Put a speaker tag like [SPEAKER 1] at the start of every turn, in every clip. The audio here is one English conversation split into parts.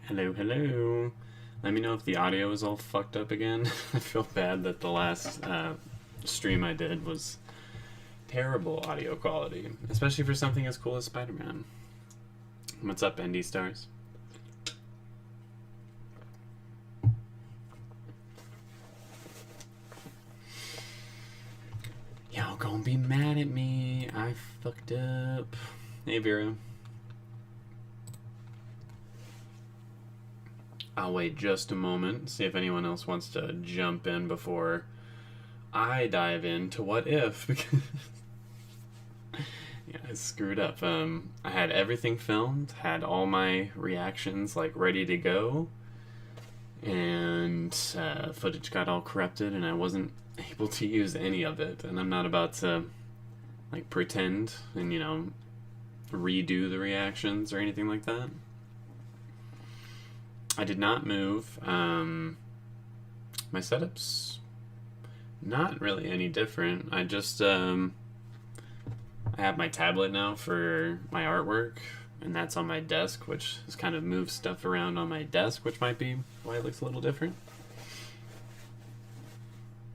[SPEAKER 1] Hello, hello. Let me know if the audio is all fucked up again. I feel bad that the last stream I did was terrible audio quality, especially for something as cool as Spider-Man. What's up, ND Stars? Y'all gonna be mad at me. I fucked up. Hey, Vera. I'll wait just a moment, see if anyone else wants to jump in before I dive into what if, because yeah, I screwed up. I had everything filmed, had all my reactions like ready to go, and footage got all corrupted, and I wasn't able to use any of it. And I'm not about to like pretend and redo the reactions or anything like that. I did not move. My setup's not really any different. I just I have my tablet now for my artwork, and that's on my desk, which has kind of moved stuff around on my desk, which might be why it looks a little different.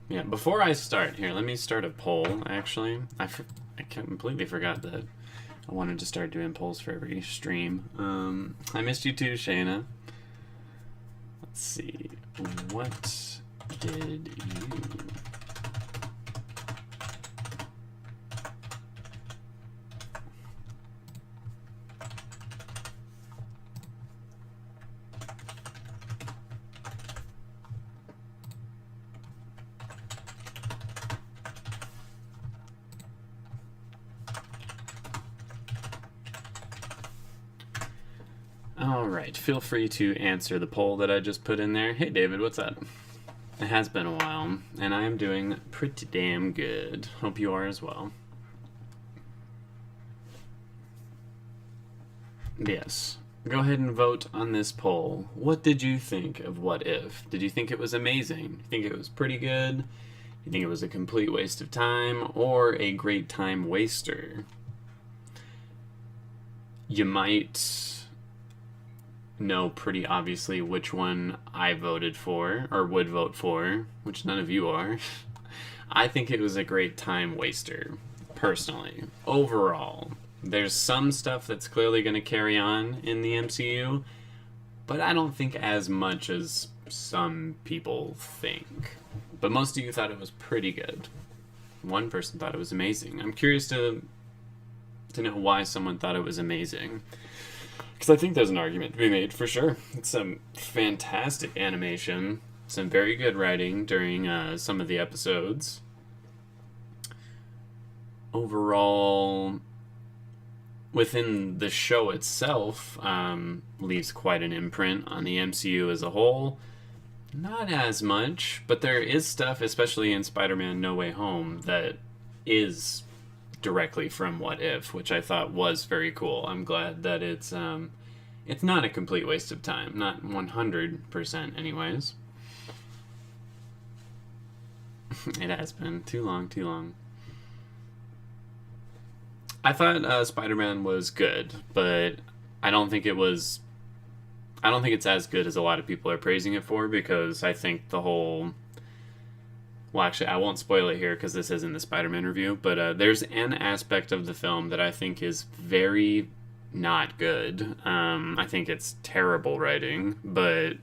[SPEAKER 1] Yeah, before I start, here, let me start a poll, actually. I completely forgot that I wanted to start doing polls for every stream. I missed you too, Shayna. Let's see, what did you... Alright, feel free to answer the poll that I just put in there. Hey David, what's up? It has been a while, and I am doing pretty damn good. Hope you are as well. Yes, go ahead and vote on this poll. What did you think of What If? Did you think it was amazing? Do you think it was pretty good? Do you think it was a complete waste of time, or a great time waster? You might know pretty obviously which one I voted for, or would vote for, which none of you are. I think it was a great time waster, personally. Overall, there's some stuff that's clearly going to carry on in the MCU, but I don't think as much as some people think. But most of you thought it was pretty good. One person thought it was amazing. I'm curious to know why someone thought it was amazing. Because I think there's an argument to be made, for sure. It's some fantastic animation, some very good writing during some of the episodes. Overall, within the show itself, leaves quite an imprint on the MCU as a whole. Not as much, but there is stuff, especially in Spider-Man No Way Home, that is directly from What If, which I thought was very cool. I'm glad that it's not a complete waste of time, not 100% anyways. It has been too long. I thought Spider-Man was good, but I don't think it's as good as a lot of people are praising it for, because I think the whole... Well, actually, I won't spoil it here because this isn't the Spider-Man review, but there's an aspect of the film that I think is very not good. I think it's terrible writing, but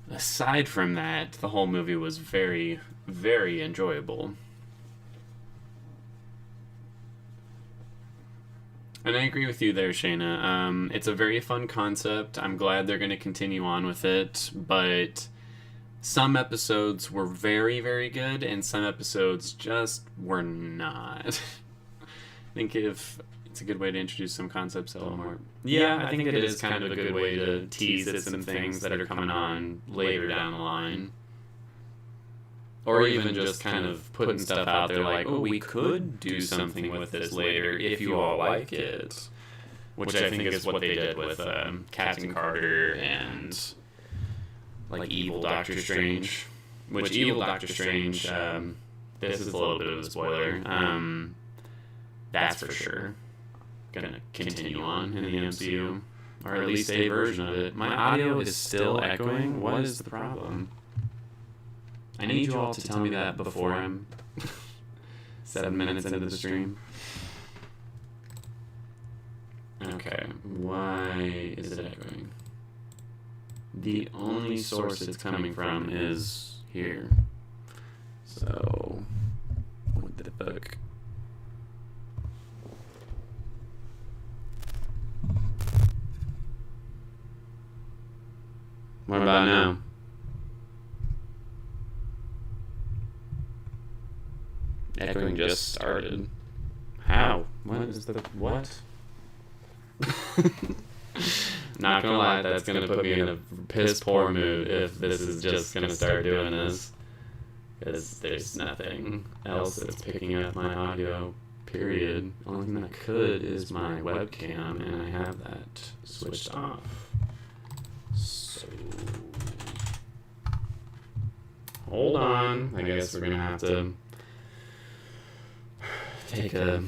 [SPEAKER 1] aside from that, the whole movie was very, very enjoyable. And I agree with you there, Shayna. It's a very fun concept. I'm glad they're going to continue on with it, but... some episodes were very, very good, and some episodes just were not. I think if it's a good way to introduce some concepts a little more. Yeah, I think it is kind of a good way to tease at some things that are coming on later down the line. Or even just kind of putting stuff out there like, oh, we could do something with this later if you all like it. Which I think is what they did with Captain Carter and... like Evil Doctor Strange, which Evil Doctor Strange, this is a little bit of a spoiler, that's for sure gonna continue on in the MCU. or at least a version of it. My audio is still echoing. What is the problem? I need you all to tell me that before I'm 7 minutes into the stream. Okay, why is it echoing? The only source it's coming from is here. So, what the fuck? What about now? Echoing just started. How? What is the... what? Not gonna lie, that's gonna put me in a piss poor mood if this is just gonna start doing this. Because there's nothing else that's picking up my audio, period. Only thing that could is my webcam, and I have that switched off. So... hold on. I guess we're gonna have to take a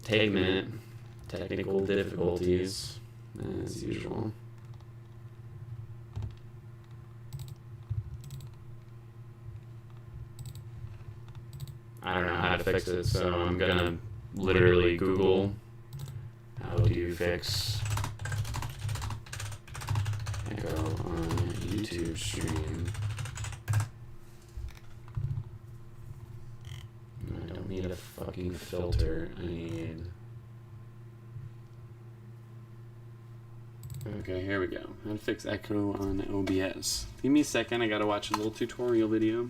[SPEAKER 1] minute. Technical difficulties, as usual. I don't know how to fix it, so I'm gonna literally Google how do you fix echo on YouTube stream. I don't need a fucking filter. I need... okay, here we go. How to fix echo on OBS. Give me a second, I gotta watch a little tutorial video.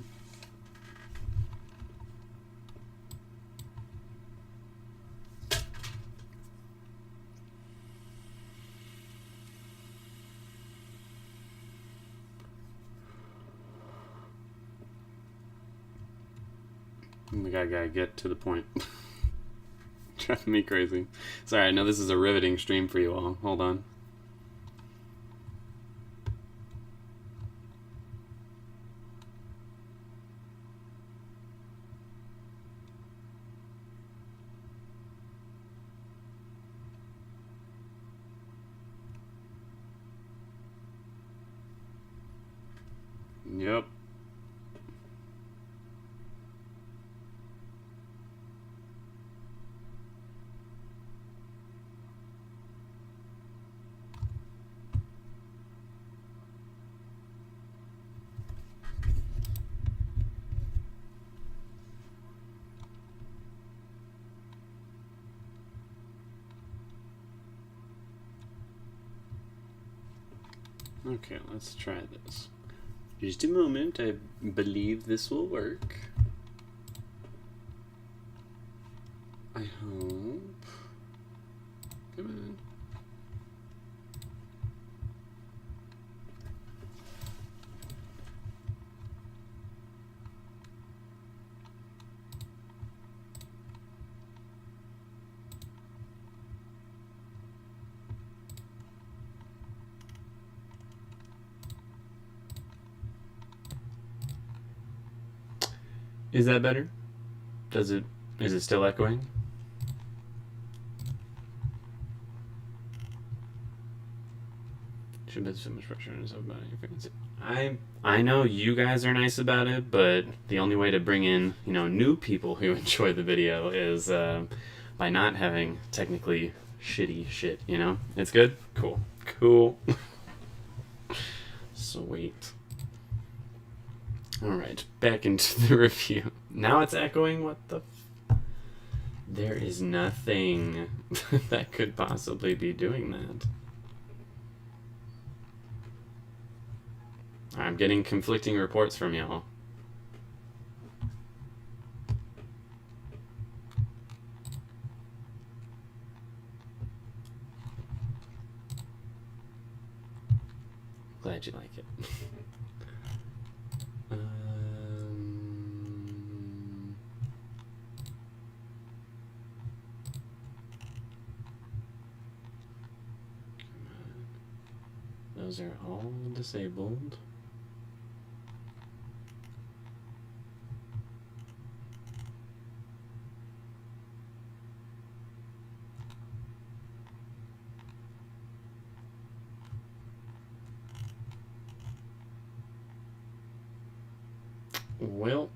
[SPEAKER 1] Oh my god, I gotta get to the point. Driving me crazy. Sorry, I know this is a riveting stream for you all. Hold on. Yep. Okay, let's try this. Just a moment, I believe this will work. I hope. Come on. Is that better? Is it still echoing? Should put so much pressure on yourself about your frequency. I know you guys are nice about it, but the only way to bring in, new people who enjoy the video is by not having technically shitty shit, It's good? Cool. Sweet. Alright, back into the review. Now it's echoing? What the There is nothing that could possibly be doing that. I'm getting conflicting reports from y'all. Glad you like it. Those are all disabled. Well,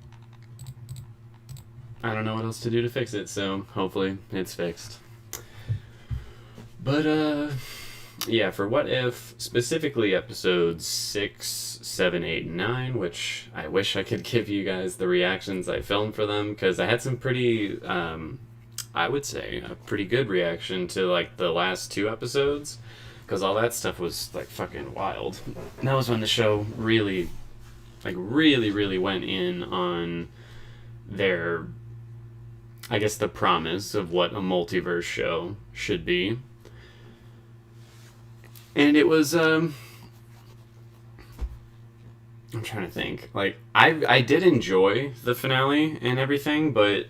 [SPEAKER 1] I don't know what else to do to fix it, so hopefully it's fixed. But, yeah, for What If, specifically episodes 6, 7, 8, and 9, which I wish I could give you guys the reactions I filmed for them, because I had some pretty, I would say, a pretty good reaction to, like, the last 2 episodes, because all that stuff was, like, fucking wild. And that was when the show really, like, really went in on their, I guess, the promise of what a multiverse show should be. And it was, I'm trying to think. Like, I did enjoy the finale and everything, but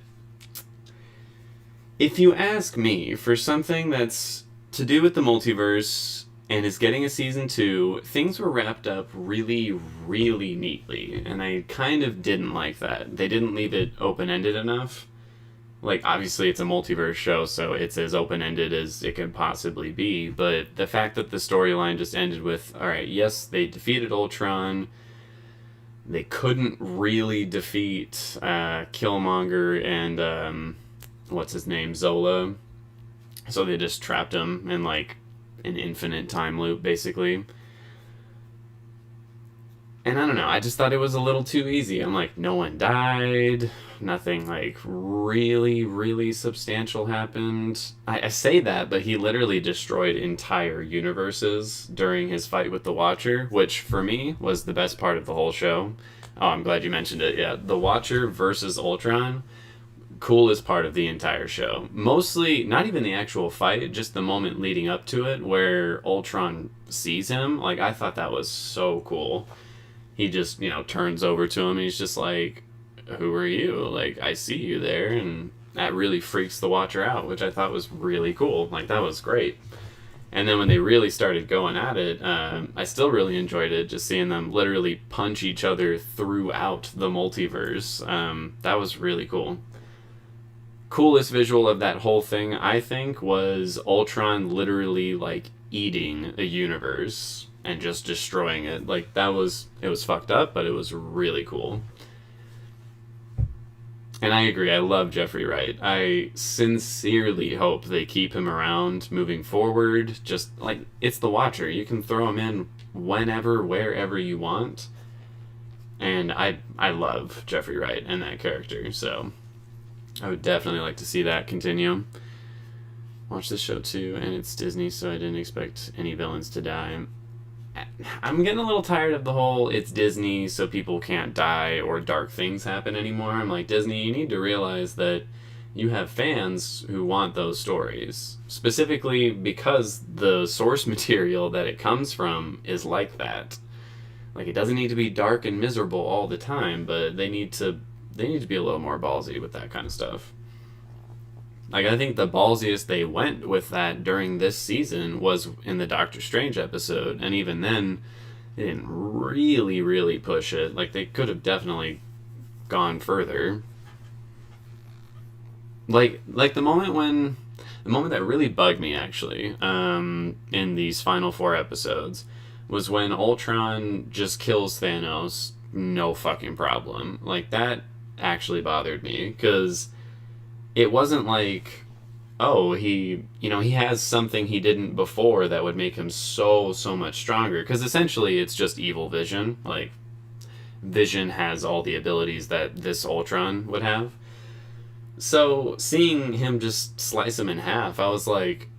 [SPEAKER 1] if you ask me, for something that's to do with the multiverse and is getting a season 2, things were wrapped up really neatly, and I kind of didn't like that. They didn't leave it open-ended enough. Like, obviously it's a multiverse show, so it's as open-ended as it can possibly be, but the fact that the storyline just ended with, alright, yes, they defeated Ultron, they couldn't really defeat Killmonger and, what's his name, Zola, so they just trapped him in, like, an infinite time loop, basically. And I don't know, I just thought it was a little too easy. I'm like, no one died, nothing, like, really substantial happened. I say that, but he literally destroyed entire universes during his fight with the Watcher, which, for me, was the best part of the whole show. Oh, I'm glad you mentioned it, yeah. The Watcher versus Ultron, coolest part of the entire show. Mostly, not even the actual fight, just the moment leading up to it, where Ultron sees him. Like, I thought that was so cool. He just, turns over to him, and he's just like, who are you? Like, I see you there, and that really freaks the Watcher out, which I thought was really cool. Like, that was great. And then when they really started going at it, I still really enjoyed it, just seeing them literally punch each other throughout the multiverse. That was really cool. Coolest visual of that whole thing, I think, was Ultron literally, like, eating a universe and just destroying it. Like, it was fucked up, but it was really cool. And I agree, I love Jeffrey Wright. I sincerely hope they keep him around moving forward. Just, like, it's the Watcher. You can throw him in whenever, wherever you want. And I love Jeffrey Wright and that character, so I would definitely like to see that continue. Watch this show too, and it's Disney, so I didn't expect any villains to die. I'm getting a little tired of the whole it's Disney so people can't die or dark things happen anymore. I'm like, Disney, you need to realize that you have fans who want those stories. Specifically because the source material that it comes from is like that. Like, it doesn't need to be dark and miserable all the time, but they need to be a little more ballsy with that kind of stuff. Like, I think the ballsiest they went with that during this season was in the Doctor Strange episode, and even then, they didn't really push it. Like, they could have definitely gone further. Like the moment that really bugged me, actually, in these final 4 episodes, was when Ultron just kills Thanos, no fucking problem. Like, that actually bothered me, because it wasn't like, oh, he has something he didn't before that would make him so much stronger. Because essentially it's just evil Vision. Like, Vision has all the abilities that this Ultron would have. So seeing him just slice him in half, I was like,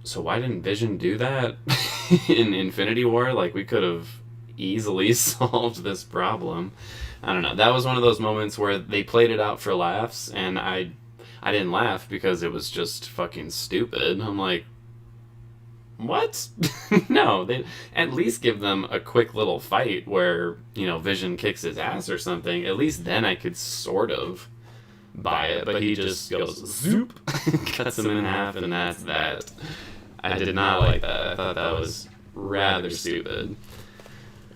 [SPEAKER 1] so why didn't Vision do that in Infinity War? Like, we could have easily solved this problem. I don't know. That was one of those moments where they played it out for laughs, and I didn't laugh because it was just fucking stupid. I'm like, what? No, they at least give them a quick little fight where, Vision kicks his ass or something. At least then I could sort of buy it, but he just goes zoop, cuts him in half, and that's that. I did not like that. I thought that was rather stupid.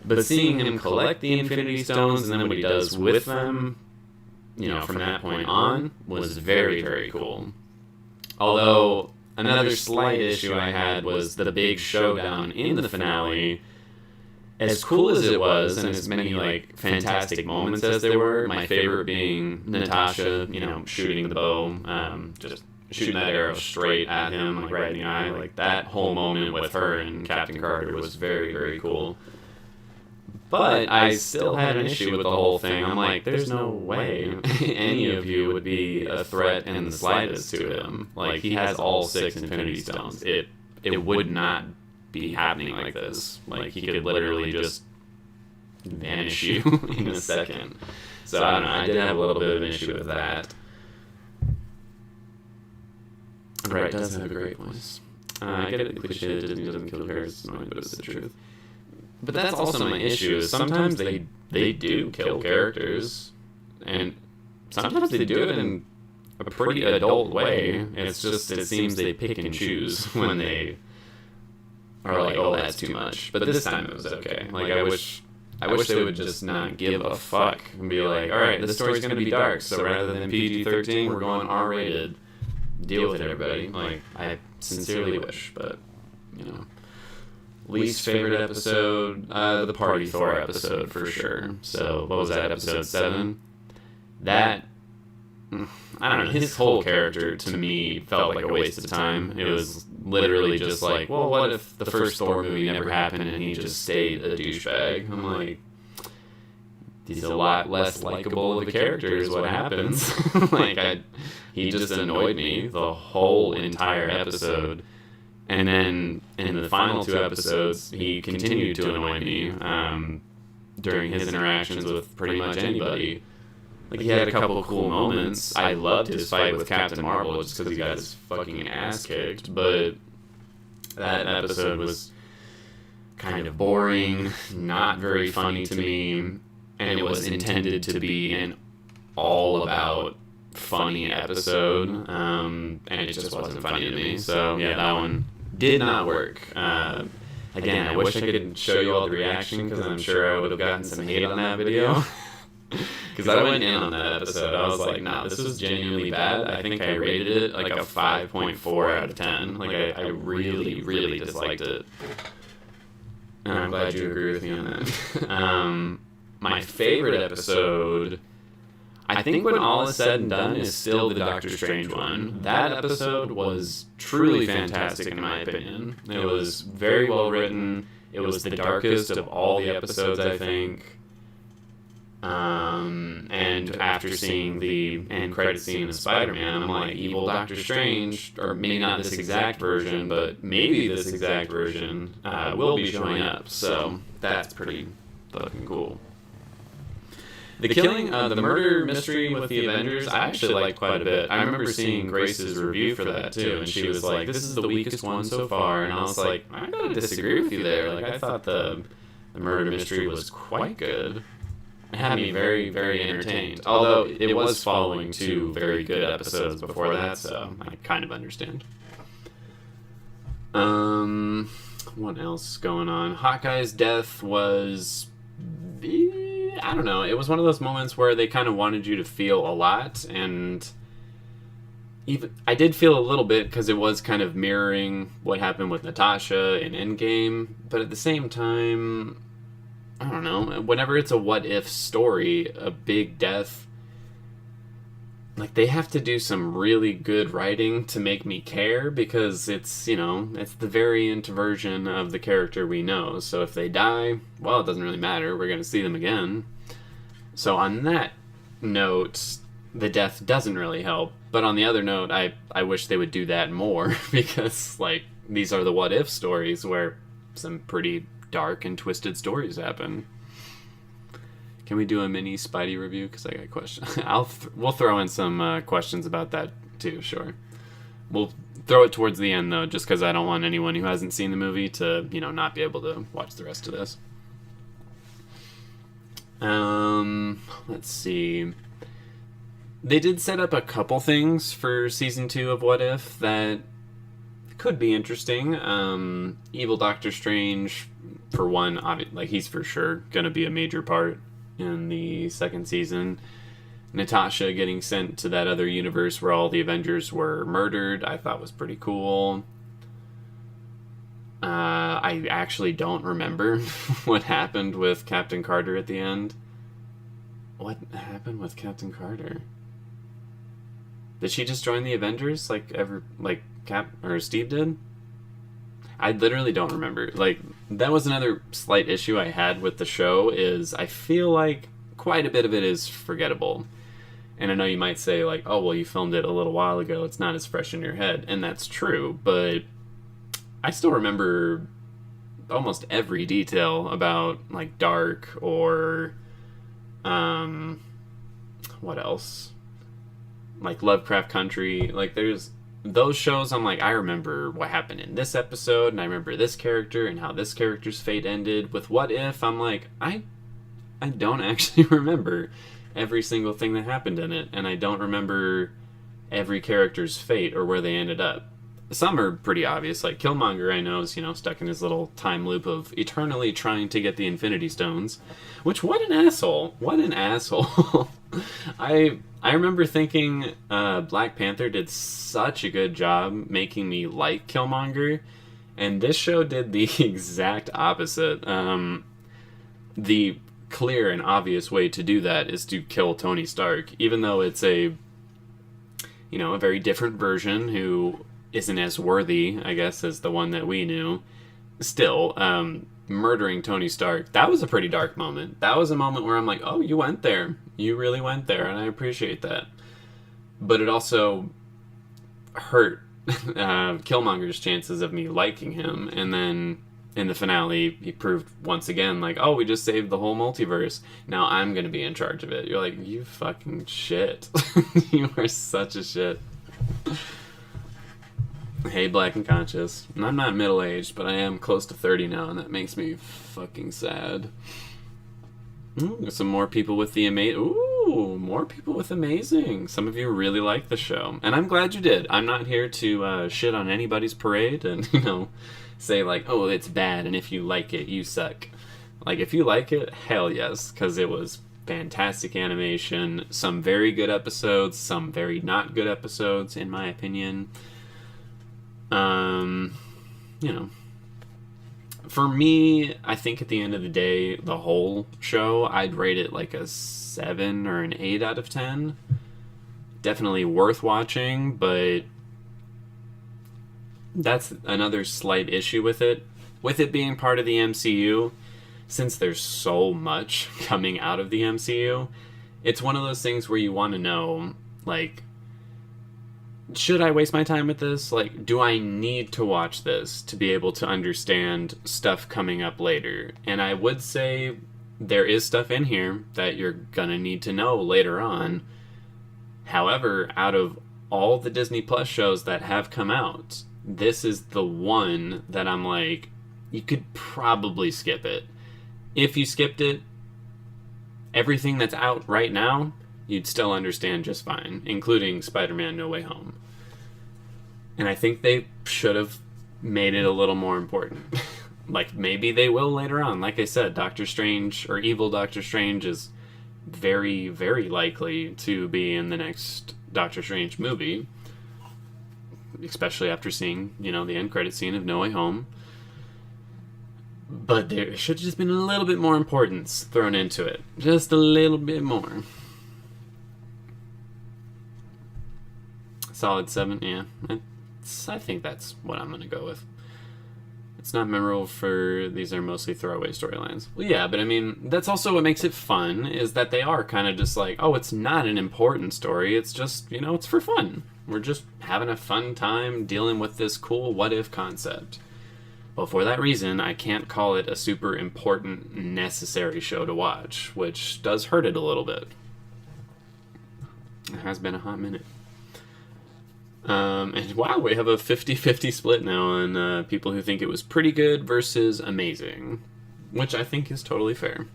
[SPEAKER 1] But seeing him collect the Infinity Stones and then what he does with them, from that point on, was very cool. Although, another slight issue I had was the big showdown in the finale. as cool as it was, and as many like fantastic moments as there were, my favorite being Natasha, shooting the bow, just shooting that arrow straight at him, like right in the eye. Like that whole moment with her and Captain Carter was very, very cool. But I still had an issue with the whole thing. I'm like, there's no way any of you would be a threat in the slightest to him. Like, he has all 6 Infinity Stones. It would not be happening like this. Like, he could literally just vanish you in a second. So, I don't know. I did have a little bit of an issue with that. Right, does have a great voice. I get it, the cliche that Disney doesn't kill characters, it's annoying, but it's the truth. But that's also my issue, is sometimes they do kill characters, and sometimes they do it in a pretty adult way. It's just, it seems they pick and choose when they are like, oh, that's too much. But this time it was okay. Like, I wish they would just not give a fuck and be like, alright, this story's gonna be dark, so rather than PG-13, we're going R-rated. Deal with it, everybody. Like, I sincerely wish, but, least favorite episode, the Party Thor episode, for sure. So, what was that, episode 7? That, I don't know, his whole character, to me, felt like a waste of time. It was literally just like, well, what if the first Thor movie never happened and he just stayed a douchebag? I'm like, he's a lot less likable of a character is what happens. He just annoyed me the whole entire episode. And then in the final 2 episodes, he continued to annoy me during his interactions with pretty much anybody. Like, he had a couple of cool moments. I loved his fight with Captain Marvel just because he got his fucking ass kicked. But that episode was kind of boring, not very funny to me. And it was intended to be an all-about funny episode, and it just wasn't funny to me. So, yeah, that one did not work. Again, I wish I could show you all the reaction, because I'm sure I would have gotten some hate on that video. Because I went in on that episode. I was like, nah, this was genuinely bad. I think I rated it like a 5.4 out of 10. Like, I really, really disliked it. And I'm glad you agree with me on that. My favorite episode, I think when all is said and done, is still the Doctor Strange one. That episode was truly fantastic in my opinion. It was very well written. It was the darkest of all the episodes, I think. And after seeing the end credit scene of Spider-Man, I'm like, evil Doctor Strange, or maybe not this exact version, but maybe this exact version, will be showing up. So that's pretty fucking cool. The murder mystery with the Avengers, I actually liked quite a bit. I remember seeing Grace's review for that, too, and she was like, this is the weakest one so far, and I was like, I gotta disagree with you there. Like, I thought the murder mystery was quite good. It had me very, very entertained. Although, it was following 2 very good episodes before that, so I kind of understand. What else is going on? Hawkeye's death was... I don't know, it was one of those moments where they kind of wanted you to feel a lot, and even I did feel a little bit because it was kind of mirroring what happened with Natasha in Endgame, but at the same time, I don't know, whenever it's a what-if story, a big death, like, they have to do some really good writing to make me care, because it's, it's the variant version of the character we know. So if they die, well, it doesn't really matter. We're going to see them again. So on that note, the death doesn't really help. But on the other note, I wish they would do that more, because, like, these are the what-if stories where some pretty dark and twisted stories happen. Can we do a mini Spidey review? Because I got questions. We'll throw in some questions about that too, sure. We'll throw it towards the end, though, just because I don't want anyone who hasn't seen the movie to, not be able to watch the rest of this. Let's see. They did set up a couple things for Season 2 of What If that could be interesting. Evil Doctor Strange, for one, he's for sure going to be a major part in the 2nd season. Natasha getting sent to that other universe where all the Avengers were murdered, I thought was pretty cool. I actually don't remember what happened with Captain Carter at the end. What happened with Captain Carter? Did she just join the Avengers like Cap or Steve did? I literally don't remember. Like, that was another slight issue I had with the show, is I feel like quite a bit of it is forgettable. And I know you might say, like, oh, well, you filmed it a little while ago, it's not as fresh in your head. And that's true, but I still remember almost every detail about, like, Dark or, what else? Like, Lovecraft Country. Like, there's those shows, I'm like, I remember what happened in this episode, and I remember this character and how this character's fate ended. With What If, I'm like, I don't actually remember every single thing that happened in it, and I don't remember every character's fate or where they ended up. Some are pretty obvious, like Killmonger, I know, is, stuck in his little time loop of eternally trying to get the Infinity Stones. Which, what an asshole. What an asshole. I remember thinking Black Panther did such a good job making me like Killmonger, and this show did the exact opposite. The clear and obvious way to do that is to kill Tony Stark, even though it's a very different version who isn't as worthy, I guess, as the one that we knew. Still, murdering Tony Stark, that was a pretty dark moment. That was a moment where I'm like, oh, you went there. You really went there, and I appreciate that. But it also hurt Killmonger's chances of me liking him, and then in the finale, he proved once again, like, oh, we just saved the whole multiverse. Now I'm going to be in charge of it. You're like, you fucking shit. You are such a shit. Hey, Black and Conscious. And I'm not middle-aged, but I am close to 30 now, and that makes me fucking sad. Some more people with the more people with Amazing. Some of you really like the show, and I'm glad you did. I'm not here to shit on anybody's parade and, say like, oh, it's bad, and if you like it, you suck. Like, if you like it, hell yes, because it was fantastic animation, some very good episodes, some very not good episodes, in my opinion. For me, I think at the end of the day, the whole show, I'd rate it like a 7 or an 8 out of 10. Definitely worth watching, but that's another slight issue with it. With it being part of the MCU, since there's so much coming out of the MCU, it's one of those things where you want to know, like, should I waste my time with this? Like, do I need to watch this to be able to understand stuff coming up later? And I would say there is stuff in here that you're gonna need to know later on. However, out of all the Disney Plus shows that have come out, this is the one that I'm like, you could probably skip it. If you skipped it, everything that's out right now, you'd still understand just fine, including Spider-Man No Way Home. And I think they should have made it a little more important. Like, maybe they will later on. Like I said, Doctor Strange, or Evil Doctor Strange, is very, very likely to be in the next Doctor Strange movie. Especially after seeing, the end credit scene of No Way Home. But there should have just been a little bit more importance thrown into it. Just a little bit more. Solid 7, yeah. I think that's what I'm going to go with. It's not memorable for these are mostly throwaway storylines. Well, yeah, but I mean, that's also what makes it fun, is that they are kind of just like, oh, it's not an important story. It's just, it's for fun. We're just having a fun time dealing with this cool what-if concept. Well, for that reason, I can't call it a super important, necessary show to watch, which does hurt it a little bit. It has been a hot minute. And wow, we have a 50-50 split now on people who think it was pretty good versus amazing, which I think is totally fair.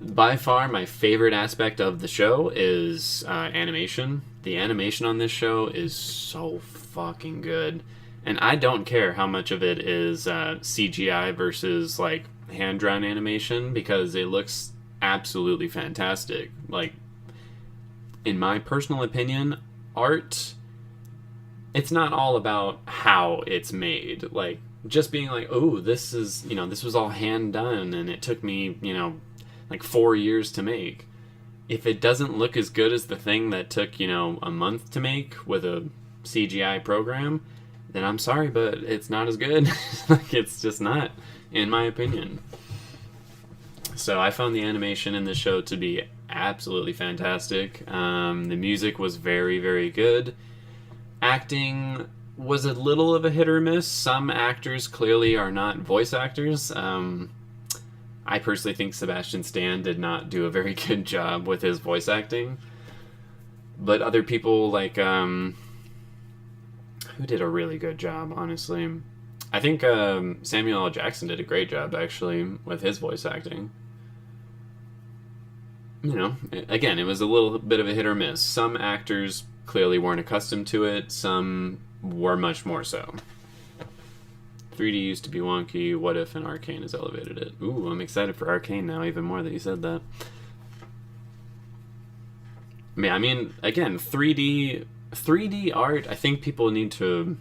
[SPEAKER 1] By far, my favorite aspect of the show is animation. The animation on this show is so fucking good. And I don't care how much of it is CGI versus, like, hand-drawn animation, because it looks absolutely fantastic. Like, in my personal opinion, art, it's not all about how it's made. Like, just being like, oh, this is, this was all hand done and it took me, like 4 years to make. If it doesn't look as good as the thing that took, a month to make with a CGI program, then I'm sorry, but it's not as good. Like, it's just not, in my opinion. So I found the animation in this show to be absolutely fantastic. The music was very, very good. Acting was a little of a hit or miss. Some actors clearly are not voice actors. I personally think Sebastian Stan did not do a very good job with his voice acting. But other people, like, who did a really good job, honestly? I think Samuel L. Jackson did a great job, actually, with his voice acting. Again, it was a little bit of a hit or miss. Some actors clearly weren't accustomed to it. Some were much more so. 3D used to be wonky. What if an Arcane has elevated it? Ooh, I'm excited for Arcane now, even more that you said that. I mean, again, 3D art, I think people need to...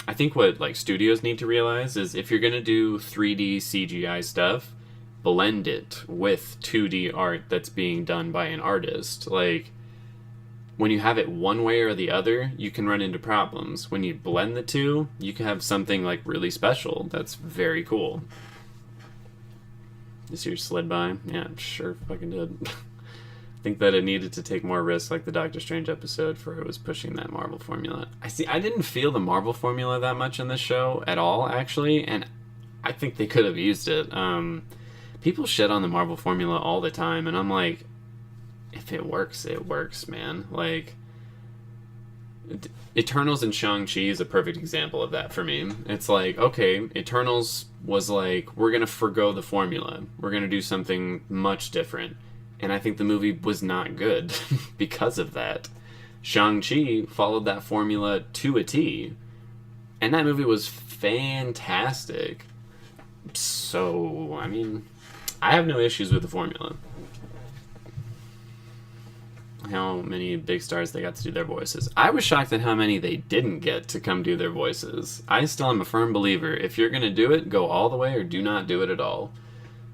[SPEAKER 1] I think what, like, studios need to realize is if you're going to do 3D CGI stuff, blend it with 2D art that's being done by an artist. Like, when you have it one way or the other, you can run into problems. When you blend the two, you can have something, like, really special that's very cool. This year slid by? Yeah, sure fucking did. I think that it needed to take more risks, like the Doctor Strange episode, for it was pushing that Marvel formula. I didn't feel the Marvel formula that much in this show at all, actually, and I think they could have used it. People shit on the Marvel formula all the time, and I'm like, if it works, it works, man. Like, Eternals and Shang-Chi is a perfect example of that for me. It's like, okay, Eternals was like, we're going to forgo the formula. We're going to do something much different. And I think the movie was not good because of that. Shang-Chi followed that formula to a T. And that movie was fantastic. So, I mean, I have no issues with the formula. How many big stars they got to do their voices. I was shocked at how many they didn't get to come do their voices. I still am a firm believer. If you're going to do it, go all the way or do not do it at all.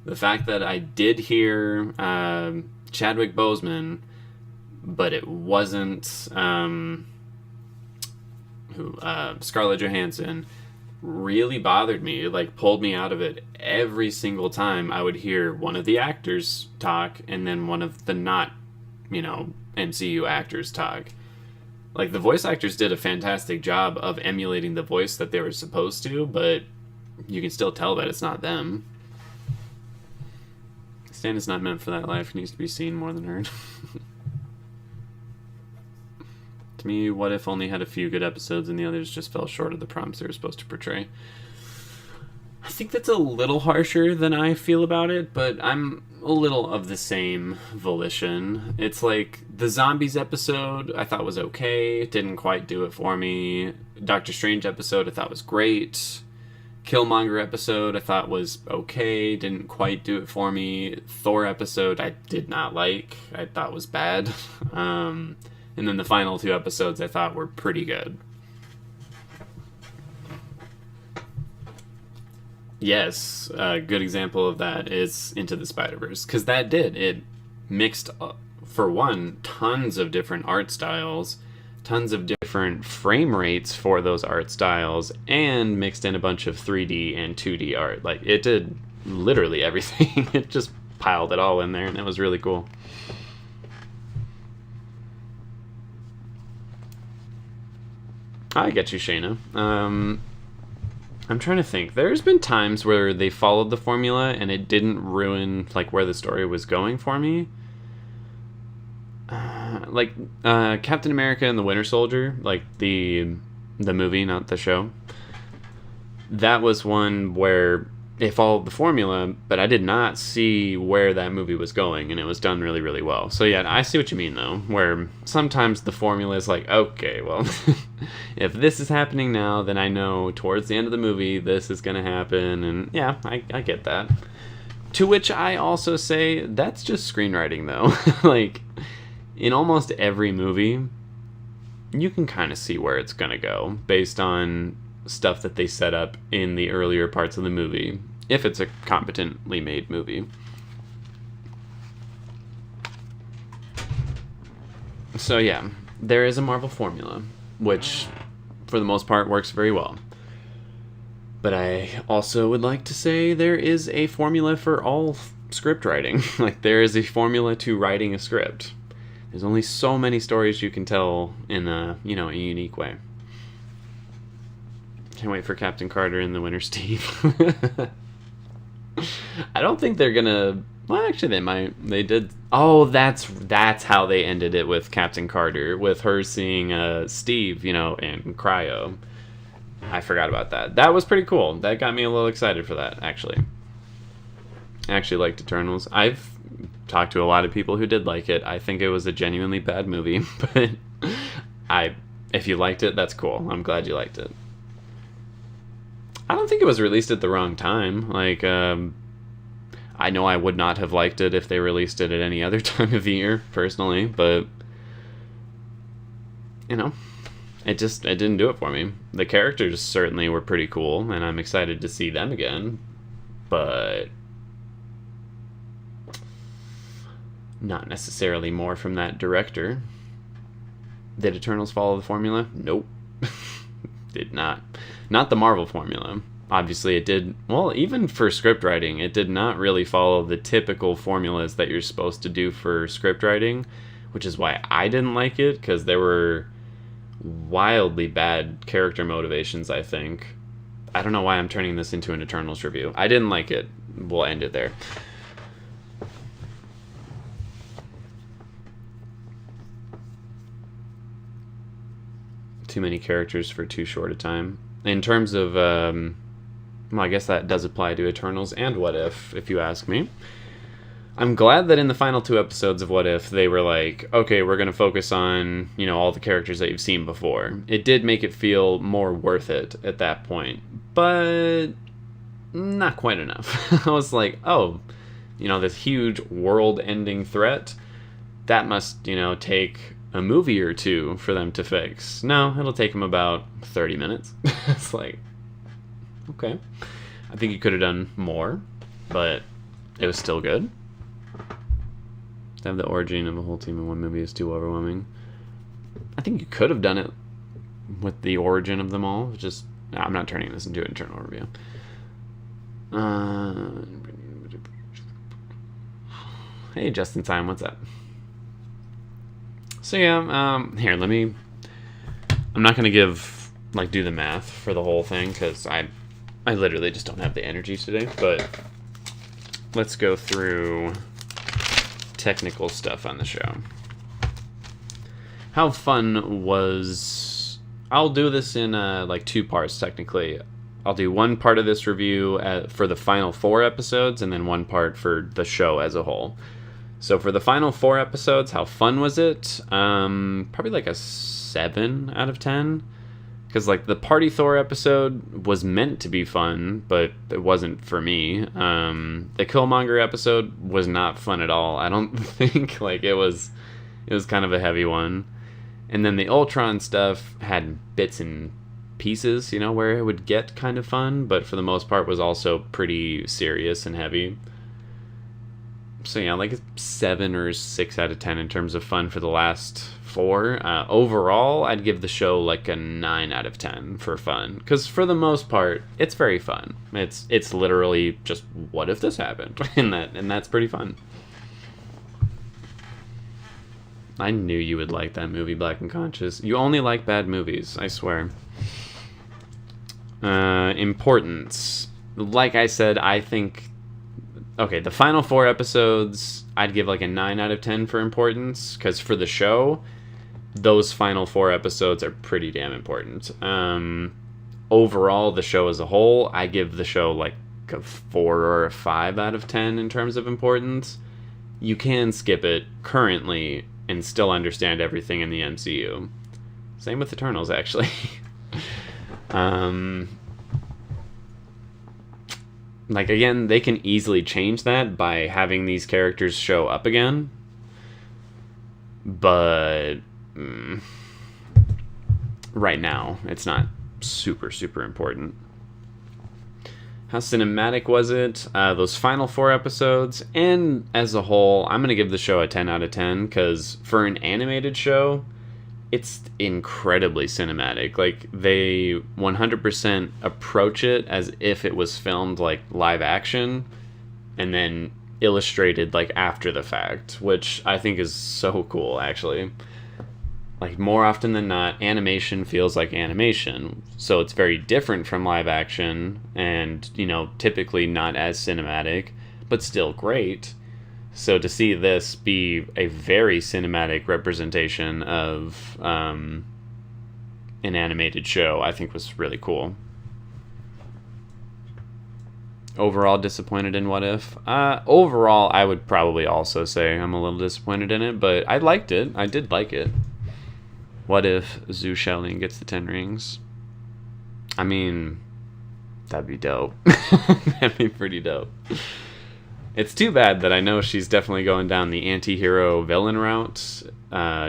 [SPEAKER 1] The fact that I did hear Chadwick Boseman, but it wasn't Scarlett Johansson, really bothered me. It, like, pulled me out of it every single time I would hear one of the actors talk and then one of the not, MCU actors talk. Like, the voice actors did a fantastic job of emulating the voice that they were supposed to, but you can still tell that it's not them. Stan is not meant for that life. He needs to be seen more than heard. To me, What If only had a few good episodes and the others just fell short of the promise they were supposed to portray. I think that's a little harsher than I feel about it, but I'm a little of the same volition. It's like the Zombies episode I thought was okay, didn't quite do it for me. Doctor Strange episode I thought was great. Killmonger episode I thought was okay, didn't quite do it for me. Thor episode I did not like, I thought was bad. And then the final 2 episodes I thought were pretty good. Yes, a good example of that is Into the Spider-Verse, because it mixed, for one, tons of different art styles, tons of different frame rates for those art styles, and mixed in a bunch of 3D and 2D art. Like, it did literally everything. It just piled it all in there, and it was really cool. I get you, Shayna. I'm trying to think. There's been times where they followed the formula and it didn't ruin, like, where the story was going for me. Captain America and the Winter Soldier, like the movie, not the show. That was one where they followed the formula, but I did not see where that movie was going, and it was done really, really well. So yeah, I see what you mean, though, where sometimes the formula is like, okay, well, if this is happening now, then I know towards the end of the movie this is going to happen, and yeah, I get that. To which I also say, that's just screenwriting, though. Like, in almost every movie, you can kind of see where it's going to go, based on stuff that they set up in the earlier parts of the movie, if it's a competently made movie. So yeah, there is a Marvel formula, which for the most part works very well. But I also would like to say there is a formula for all script writing. Like, there is a formula to writing a script. There's only so many stories you can tell in a unique way. Can't wait for Captain Carter and the Winter Steve. I don't think they're gonna... Well, actually, they might. They did... Oh, that's how they ended it with Captain Carter, with her seeing Steve, in cryo. I forgot about that. That was pretty cool. That got me a little excited for that, actually. I actually liked Eternals. I've talked to a lot of people who did like it. I think it was a genuinely bad movie, but if you liked it, that's cool. I'm glad you liked it. I don't think it was released at the wrong time. Like, I know I would not have liked it if they released it at any other time of the year, personally, but, it didn't do it for me. The characters certainly were pretty cool, and I'm excited to see them again, but not necessarily more from that director. Did Eternals follow the formula? Nope. Did not. Not the Marvel formula. Obviously it did, well, even for script writing, it did not really follow the typical formulas that you're supposed to do for script writing, which is why I didn't like it, because there were wildly bad character motivations, I think. I don't know why I'm turning this into an Eternals review. I didn't like it. We'll end it there. Too many characters for too short a time. In terms of, well, I guess that does apply to Eternals and What If you ask me. I'm glad that in the final 2 episodes of What If, they were like, okay, we're going to focus on, all the characters that you've seen before. It did make it feel more worth it at that point, but not quite enough. I was like, oh, this huge world-ending threat, that must, take a movie or 2 for them to fix. No, it'll take them about 30 minutes. It's like, okay. I think you could have done more, but it was still good. To have the origin of a whole team in one movie is too overwhelming. I think you could have done it with the origin of them all. Just, no, I'm not turning this into an internal review. Hey, just in time, what's up? So yeah, here, let me... I'm not going to do the math for the whole thing, because I literally just don't have the energy today, but let's go through technical stuff on the show. How fun was... I'll do this in 2 parts, technically. I'll do one part of this review for the final 4 episodes, and then one part for the show as a whole. So for the final 4 episodes, how fun was it? Probably like a 7 out of 10. Because the Party Thor episode was meant to be fun, but it wasn't for me. The Killmonger episode was not fun at all. I don't think it was kind of a heavy one. And then the Ultron stuff had bits and pieces, where it would get kind of fun, but for the most part was also pretty serious and heavy. So yeah, a 7 or 6 out of 10 in terms of fun for the last 4. Overall, I'd give the show a 9 out of 10 for fun, because for the most part, it's very fun. It's literally just, what if this happened? and that's pretty fun. I knew you would like that movie, Black and Conscious. You only like bad movies, I swear. Importance. Like I said, I think... Okay, the final 4 episodes, I'd give a 9 out of 10 for importance, because for the show, those final 4 episodes are pretty damn important. Overall, the show as a whole, I give the show a 4 or a 5 out of 10 in terms of importance. You can skip it currently and still understand everything in the MCU. Same with Eternals, actually. Again, they can easily change that by having these characters show up again. But right now, it's not super, super important. How cinematic was it? Those final 4 episodes, and as a whole, I'm going to give the show a 10 out of 10, because for an animated show, it's incredibly cinematic. Like, they 100% approach it as if it was filmed like live action, and then illustrated like after the fact, which I think is so cool, actually. Like, more often than not, animation feels like animation, so it's very different from live action, and, you know, typically not as cinematic, but still great. So to see this be a very cinematic representation of an animated show, I think was really cool. Overall disappointed in What If? Overall, I would probably also say I'm a little disappointed in it, but I liked it. I did like it. What if Zhu Xiaoling gets the 10 rings? I mean, that'd be dope. That'd be pretty dope. It's too bad that I know she's definitely going down the anti-hero villain route,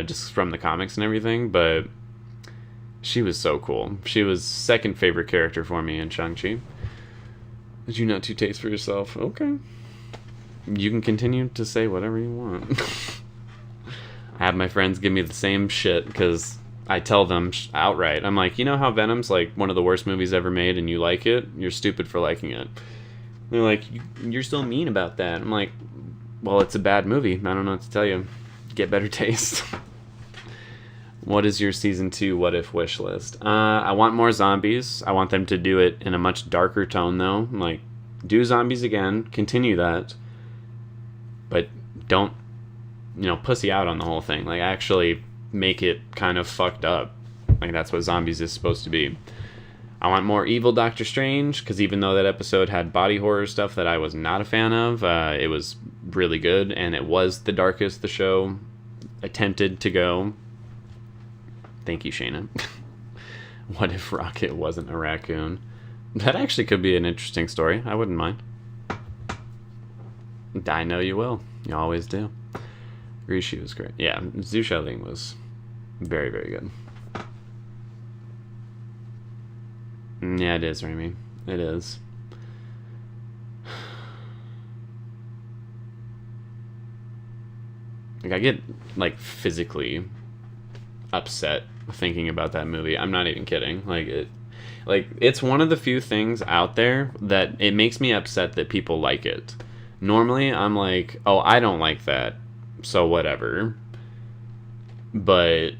[SPEAKER 1] just from the comics and everything, but she was so cool. She was second favorite character for me in Shang-Chi. Did you not do taste for yourself? Okay. You can continue to say whatever you want. I have my friends give me the same shit because I tell them outright. I'm like, you know how Venom's like one of the worst movies ever made and you like it? You're stupid for liking it. They're like, you're so mean about that. I'm like, well, it's a bad movie. I don't know what to tell you. Get better taste. What is your season 2 What If wish list? I want more zombies. I want them to do it in a much darker tone, though. Like, do zombies again. Continue that. But don't, pussy out on the whole thing. Like, actually make it kind of fucked up. Like, that's what zombies is supposed to be. I want more evil Doctor Strange, because even though that episode had body horror stuff that I was not a fan of, it was really good, and it was the darkest the show attempted to go. Thank you, Shayna. What if Rocket wasn't a raccoon? That actually could be an interesting story. I wouldn't mind. I know you will. You always do. Rishi was great. Yeah, Zhu Xiaoling was very, very good. Yeah, it is, Remy. It is. Like, I get, like, physically upset thinking about that movie. I'm not even kidding. It's one of the few things out there that it makes me upset that people like it. Normally, I'm like, oh, I don't like that, so whatever. But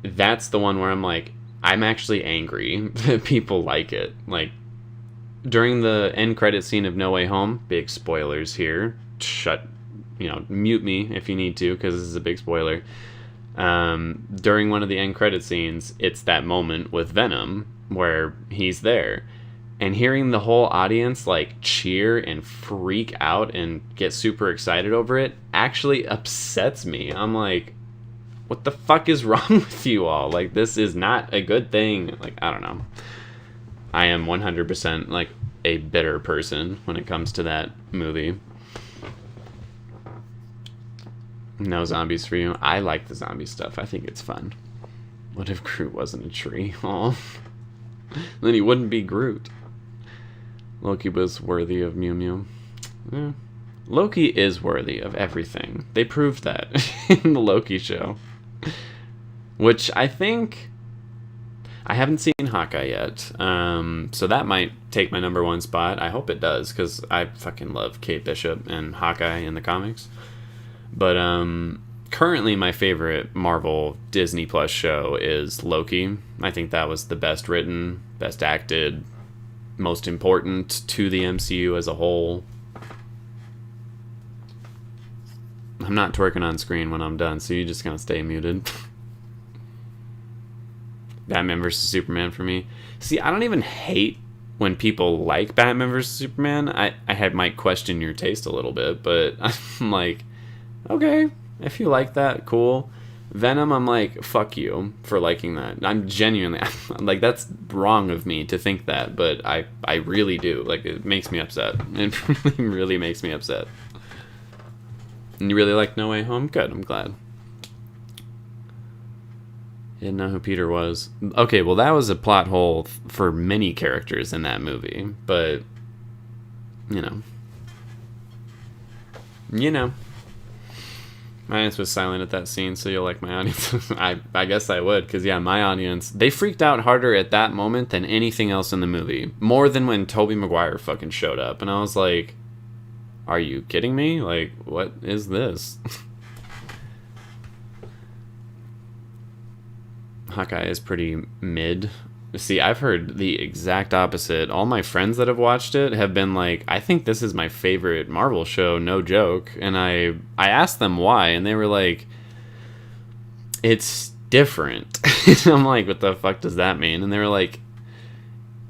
[SPEAKER 1] that's the one where I'm like, I'm actually angry that people like it. Like, during the end credit scene of No Way Home, big spoilers here. Mute me if you need to, because this is a big spoiler. During one of the end credit scenes, it's that moment with Venom where he's there. And hearing the whole audience, like, cheer and freak out and get super excited over it actually upsets me. I'm like, what the fuck is wrong with you all? Like, this is not a good thing. Like, I don't know. I am 100% like a bitter person when it comes to that movie. No zombies for you. I like the zombie stuff. I think it's fun. What if Groot wasn't a tree? Oh, then he wouldn't be Groot. Loki was worthy of Mew Mew. Yeah. Loki is worthy of everything. They proved that in the Loki show. Which I think... I haven't seen Hawkeye yet, so that might take my number 1 spot. I hope it does, because I fucking love Kate Bishop and Hawkeye in the comics. But currently my favorite Marvel Disney Plus show is Loki. I think that was the best written, best acted, most important to the MCU as a whole. I'm not twerking on screen when I'm done, so you're just gonna stay muted. Batman vs. Superman for me. See, I don't even hate when people like Batman vs. Superman. I might question your taste a little bit, but I'm like, okay, if you like that, cool. Venom, I'm like, fuck you for liking that. I'm genuinely, like, that's wrong of me to think that, but I really do. Like, it makes me upset. It really, really makes me upset. And you really like No Way Home? Good, I'm glad. Didn't know who Peter was. Okay, well, that was a plot hole for many characters in that movie, but you know. My audience was silent at that scene, so you'll like my audience. I guess I would, because yeah, my audience, they freaked out harder at that moment than anything else in the movie. More than when Tobey Maguire fucking showed up. And I was like, are you kidding me? Like, what is this? Hawkeye is pretty mid. See, I've heard the exact opposite. All my friends that have watched it have been like, I think this is my favorite Marvel show, no joke. And I asked them why, and they were like, it's different. I'm like, what the fuck does that mean? And they were like,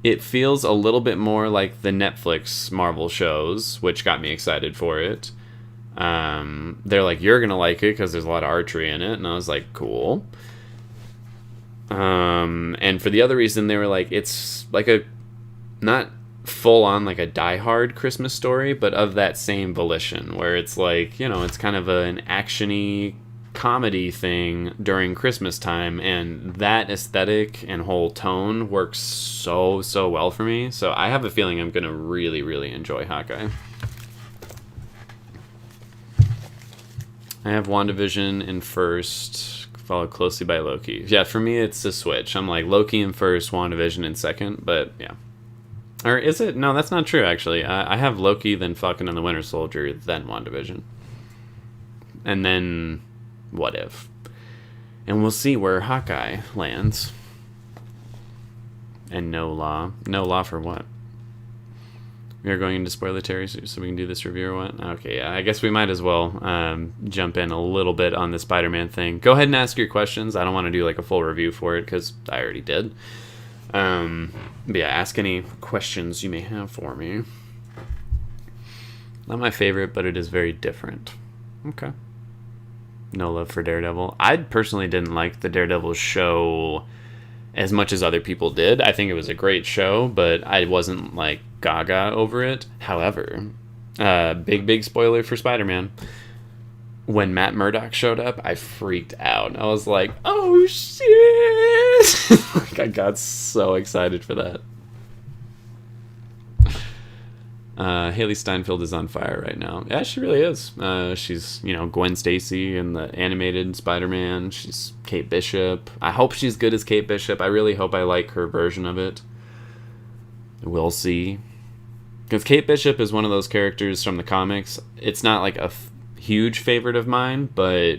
[SPEAKER 1] it feels a little bit more like the Netflix Marvel shows, which got me excited for it. They're like, you're gonna like it because there's a lot of archery in it. And I was like, cool. And for the other reason, they were like, it's like a, not full on like a Die Hard Christmas Story, but of that same volition, where it's like, it's kind of an action-y comedy thing during Christmas time, and that aesthetic and whole tone works so well for me. So I have a feeling I'm gonna really, really enjoy Hawkeye. I have WandaVision in first, followed closely by Loki. Yeah, for me, it's a switch. I'm like Loki in first, WandaVision in second, but yeah. Or is it? No, that's not true, actually. I have Loki, then Falcon and the Winter Soldier, then WandaVision. And then What If. And we'll see where Hawkeye lands. And No Law. No Law for what? We are going into spoiler territory, so we can do this review or what? Okay, yeah, I guess we might as well jump in a little bit on the Spider-Man thing. Go ahead and ask your questions. I don't want to do like a full review for it because I already did. But yeah, ask any questions you may have for me. Not my favorite, but it is very different. Okay. No love for Daredevil. I personally didn't like the Daredevil show as much as other people did. I think it was a great show, but I wasn't like gaga over it. However, big spoiler for Spider-Man. When Matt Murdock showed up, I freaked out. I was like, oh shit! Like, I got so excited for that. Haley Steinfeld is on fire right now. Yeah, she really is. She's, Gwen Stacy in the animated Spider-Man. She's Kate Bishop. I hope she's good as Kate Bishop. I really hope I like her version of it. We'll see. Because Kate Bishop is one of those characters from the comics. It's not like a huge favorite of mine, but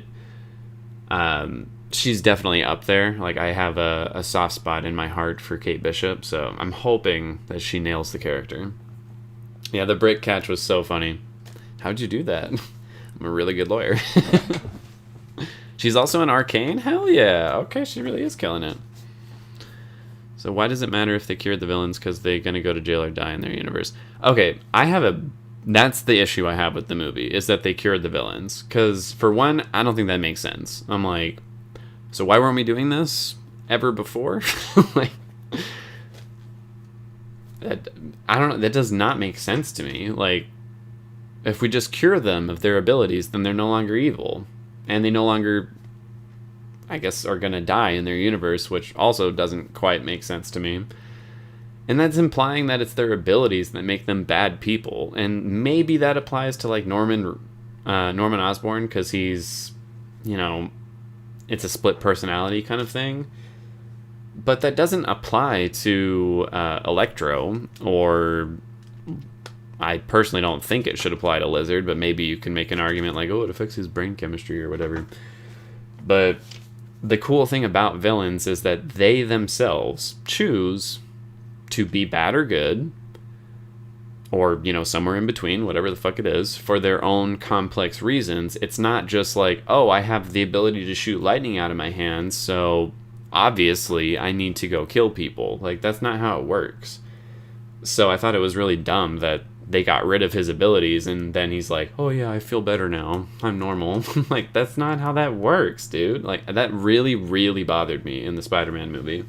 [SPEAKER 1] she's definitely up there. Like, I have a soft spot in my heart for Kate Bishop, so I'm hoping that she nails the character. Yeah, the brick catch was so funny. How'd you do that? I'm a really good lawyer. She's also in Arcane? Hell yeah. Okay, she really is killing it. So why does it matter if they cured the villains? Because they're going to go to jail or die in their universe. Okay, that's the issue I have with the movie, is that they cured the villains. Because, for one, I don't think that makes sense. I'm like, so why weren't we doing this ever before? Like, I don't know, that does not make sense to me. Like, if we just cure them of their abilities, then they're no longer evil. And they no longer, I guess, are going to die in their universe, which also doesn't quite make sense to me. And that's implying that it's their abilities that make them bad people. And maybe that applies to, like, Norman Osborn, because he's, it's a split personality kind of thing. But that doesn't apply to Electro, or I personally don't think it should apply to Lizard, but maybe you can make an argument like, oh, it affects his brain chemistry or whatever. But the cool thing about villains is that they themselves choose to be bad or good, or, somewhere in between, whatever the fuck it is, for their own complex reasons. It's not just like, oh, I have the ability to shoot lightning out of my hands, so obviously I need to go kill people. Like, that's not how it works. So I thought it was really dumb that they got rid of his abilities and then he's like, oh yeah, I feel better now, I'm normal. Like, that's not how that works, dude. Like, that really bothered me in the Spider-Man movie,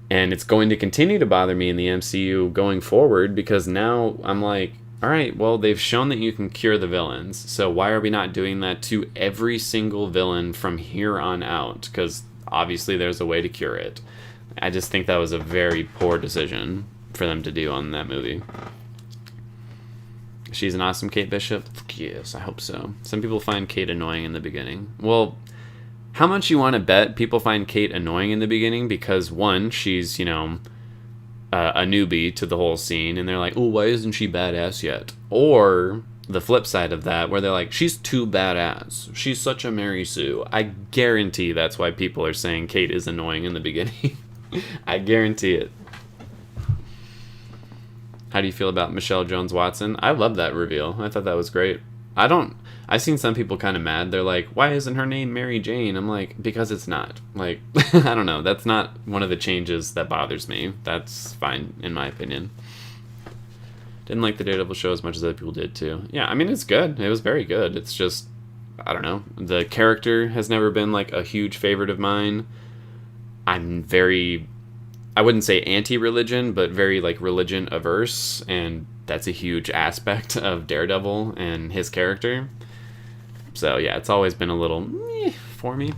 [SPEAKER 1] and it's going to continue to bother me in the MCU going forward, because now I'm like, alright, well, they've shown that you can cure the villains, so why are we not doing that to every single villain from here on out? Because obviously there's a way to cure it. I just think that was a very poor decision for them to do on that movie. She's an awesome Kate Bishop? Yes, I hope so. Some people find Kate annoying in the beginning. Well, how much you want to bet people find Kate annoying in the beginning? Because, one, she's, a newbie to the whole scene, and they're like, oh, why isn't she badass yet? Or the flip side of that, where they're like, she's too badass. She's such a Mary Sue. I guarantee that's why people are saying Kate is annoying in the beginning. I guarantee it. How do you feel about Michelle Jones Watson? I love that reveal. I thought that was great. I've seen some people kind of mad. They're like, why isn't her name Mary Jane? I'm like, because it's not. Like, I don't know. That's not one of the changes that bothers me. That's fine, in my opinion. Didn't like the Daredevil show as much as other people did, too. Yeah, I mean, it's good. It was very good. It's just, I don't know. The character has never been, like, a huge favorite of mine. I'm very, I wouldn't say anti-religion, but very, like, religion-averse, and that's a huge aspect of Daredevil and his character. So, yeah, it's always been a little meh for me.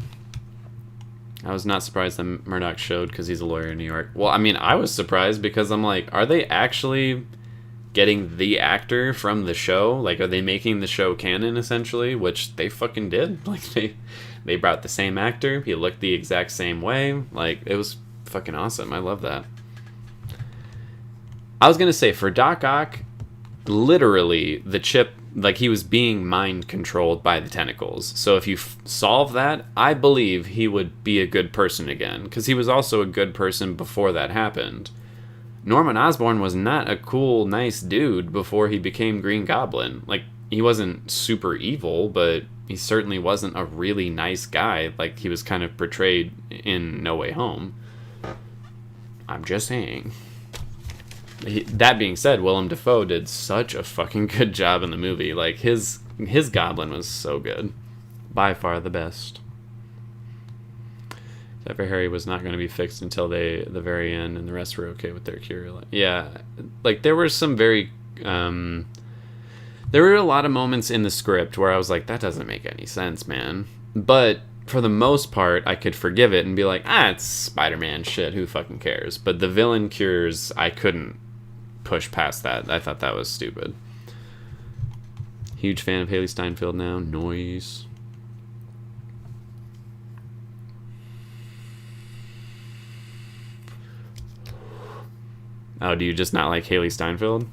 [SPEAKER 1] I was not surprised that Murdoch showed because he's a lawyer in New York. Well, I mean, I was surprised because I'm like, are they actually getting the actor from the show? Like, are they making the show canon, essentially? Which they fucking did. Like, they brought the same actor. He looked the exact same way. Like, it was fucking awesome. I love that. I was going to say, for Doc Ock, literally, the chip, like, he was being mind controlled by the tentacles. So if you solve that, I believe he would be a good person again. Because he was also a good person before that happened. Norman Osborn was not a cool, nice dude before he became Green Goblin. Like, he wasn't super evil, but he certainly wasn't a really nice guy like he was kind of portrayed in No Way Home. I'm just saying. That being said, Willem Dafoe did such a fucking good job in the movie. Like, his Goblin was so good. By far the best. Except for Harry was not going to be fixed until the very end, and the rest were okay with their cure. Like, yeah, like, there were some very... there were a lot of moments in the script where I was like, that doesn't make any sense, man. But for the most part, I could forgive it and be like, it's Spider-Man shit, who fucking cares? But the villain cures, I couldn't push past that. I thought that was stupid. Huge fan of Haley Steinfeld now. Noise. Oh, do you just not like Haley Steinfeld?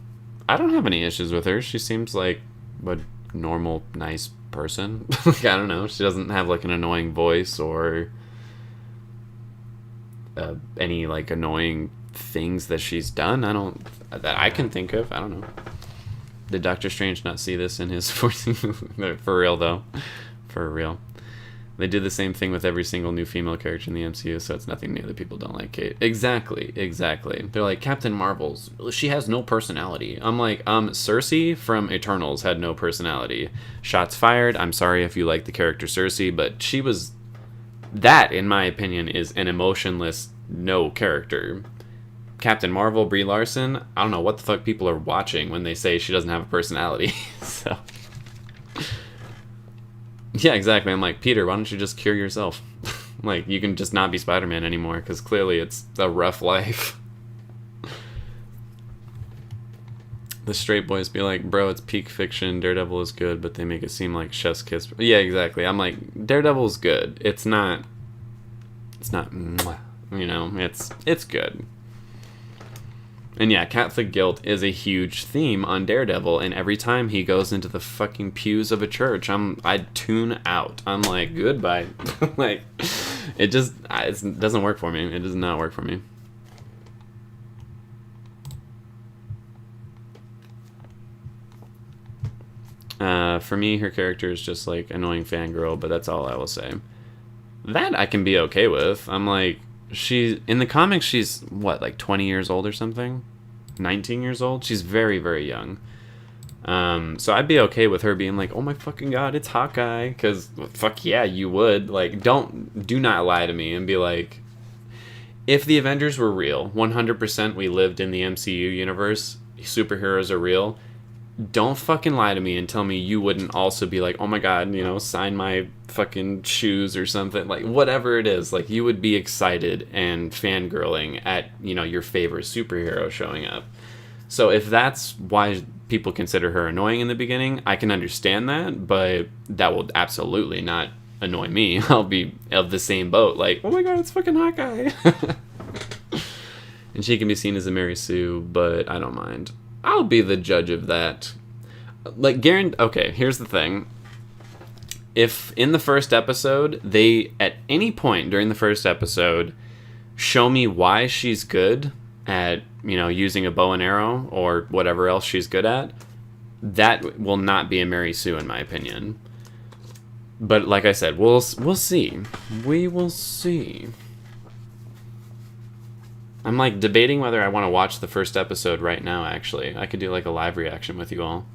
[SPEAKER 1] I don't have any issues with her. She seems like a normal, nice person. Like, I don't know. She doesn't have, like, an annoying voice or any, like, annoying things that she's done. That I can think of. I don't know. Did Doctor Strange not see this in his 14? For real, though. For real. They did the same thing with every single new female character in the MCU, so it's nothing new that people don't like Kate. Exactly. They're like, Captain Marvel's, she has no personality. I'm like, Cersei from Eternals had no personality. Shots fired. I'm sorry if you like the character Cersei, but she was... That, in my opinion, is an emotionless no character. Captain Marvel, Brie Larson, I don't know what the fuck people are watching when they say she doesn't have a personality. So... Yeah, exactly. I'm like, Peter, why don't you just cure yourself? Like, you can just not be Spider-Man anymore, because clearly it's a rough life. The straight boys be like, bro, it's peak fiction, Daredevil is good, but they make it seem like chef's kiss. Yeah, exactly. I'm like, Daredevil's good. It's not, it's good. And yeah, Catholic guilt is a huge theme on Daredevil, and every time he goes into the fucking pews of a church, I tune out. I'm like, goodbye. Like, it doesn't work for me. It does not work for me. For me, her character is just like annoying fangirl, but that's all I will say. That I can be okay with. I'm like, in the comics, she's, what, like 20 years old or something? 19 years old? She's very, very young. So I'd be okay with her being like, oh my fucking god, it's Hawkeye. Because, fuck yeah, you would. Like, do not lie to me and be like, if the Avengers were real, 100% we lived in the MCU universe, superheroes are real, don't fucking lie to me and tell me you wouldn't also be like, oh my god, sign my fucking shoes or something. Like, whatever it is, like, you would be excited and fangirling at, your favorite superhero showing up. So if that's why people consider her annoying in the beginning, I can understand that, but that will absolutely not annoy me. I'll be of the same boat, like, oh my god, it's fucking Hawkeye. And she can be seen as a Mary Sue, but I don't mind. I'll be the judge of that. Like, okay, here's the thing. If in the first episode, they, at any point during the first episode, show me why she's good at, using a bow and arrow or whatever else she's good at, that will not be a Mary Sue in my opinion. But like I said, we'll see. We will see. I'm like debating whether I want to watch the first episode right now, actually. I could do like a live reaction with you all.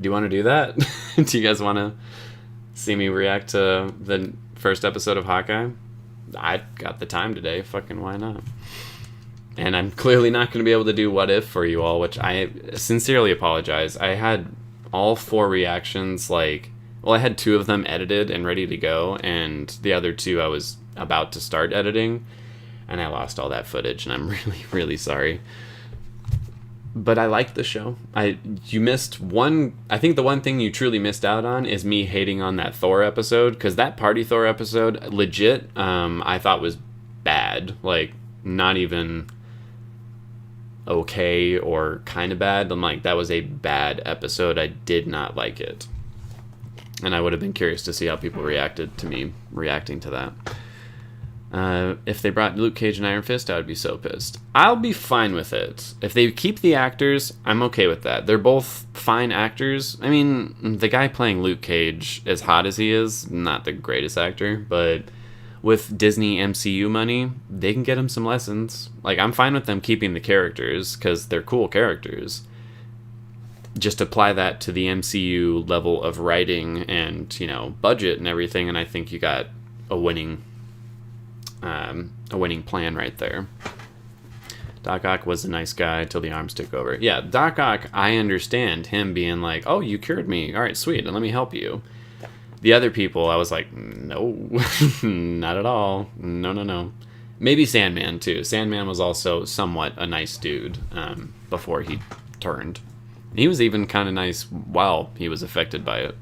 [SPEAKER 1] Do you want to do that? Do you guys want to see me react to the first episode of Hawkeye? I got the time today. Fucking why not? And I'm clearly not going to be able to do What If for you all, which I sincerely apologize. I had all 4 reactions, I had 2 of them edited and ready to go, and the other 2 I was about to start editing. And I lost all that footage, and I'm really, really sorry. But I liked the show. You missed one. I think the one thing you truly missed out on is me hating on that Thor episode, because that Party Thor episode, legit, I thought was bad. Like, not even okay or kind of bad. I'm like, that was a bad episode. I did not like it. And I would have been curious to see how people reacted to me reacting to that. If they brought Luke Cage and Iron Fist, I would be so pissed. I'll be fine with it. If they keep the actors, I'm okay with that. They're both fine actors. I mean, the guy playing Luke Cage, as hot as he is, not the greatest actor, but with Disney MCU money, they can get him some lessons. Like, I'm fine with them keeping the characters, because they're cool characters. Just apply that to the MCU level of writing and, budget and everything, and I think you got a winning plan right there. Doc Ock was a nice guy till the arms took over. Yeah, Doc Ock, I understand him being like, oh, you cured me. All right, sweet, and let me help you. The other people, I was like, no, not at all. No. Maybe Sandman, too. Sandman was also somewhat a nice dude before he turned. He was even kind of nice while he was affected by it.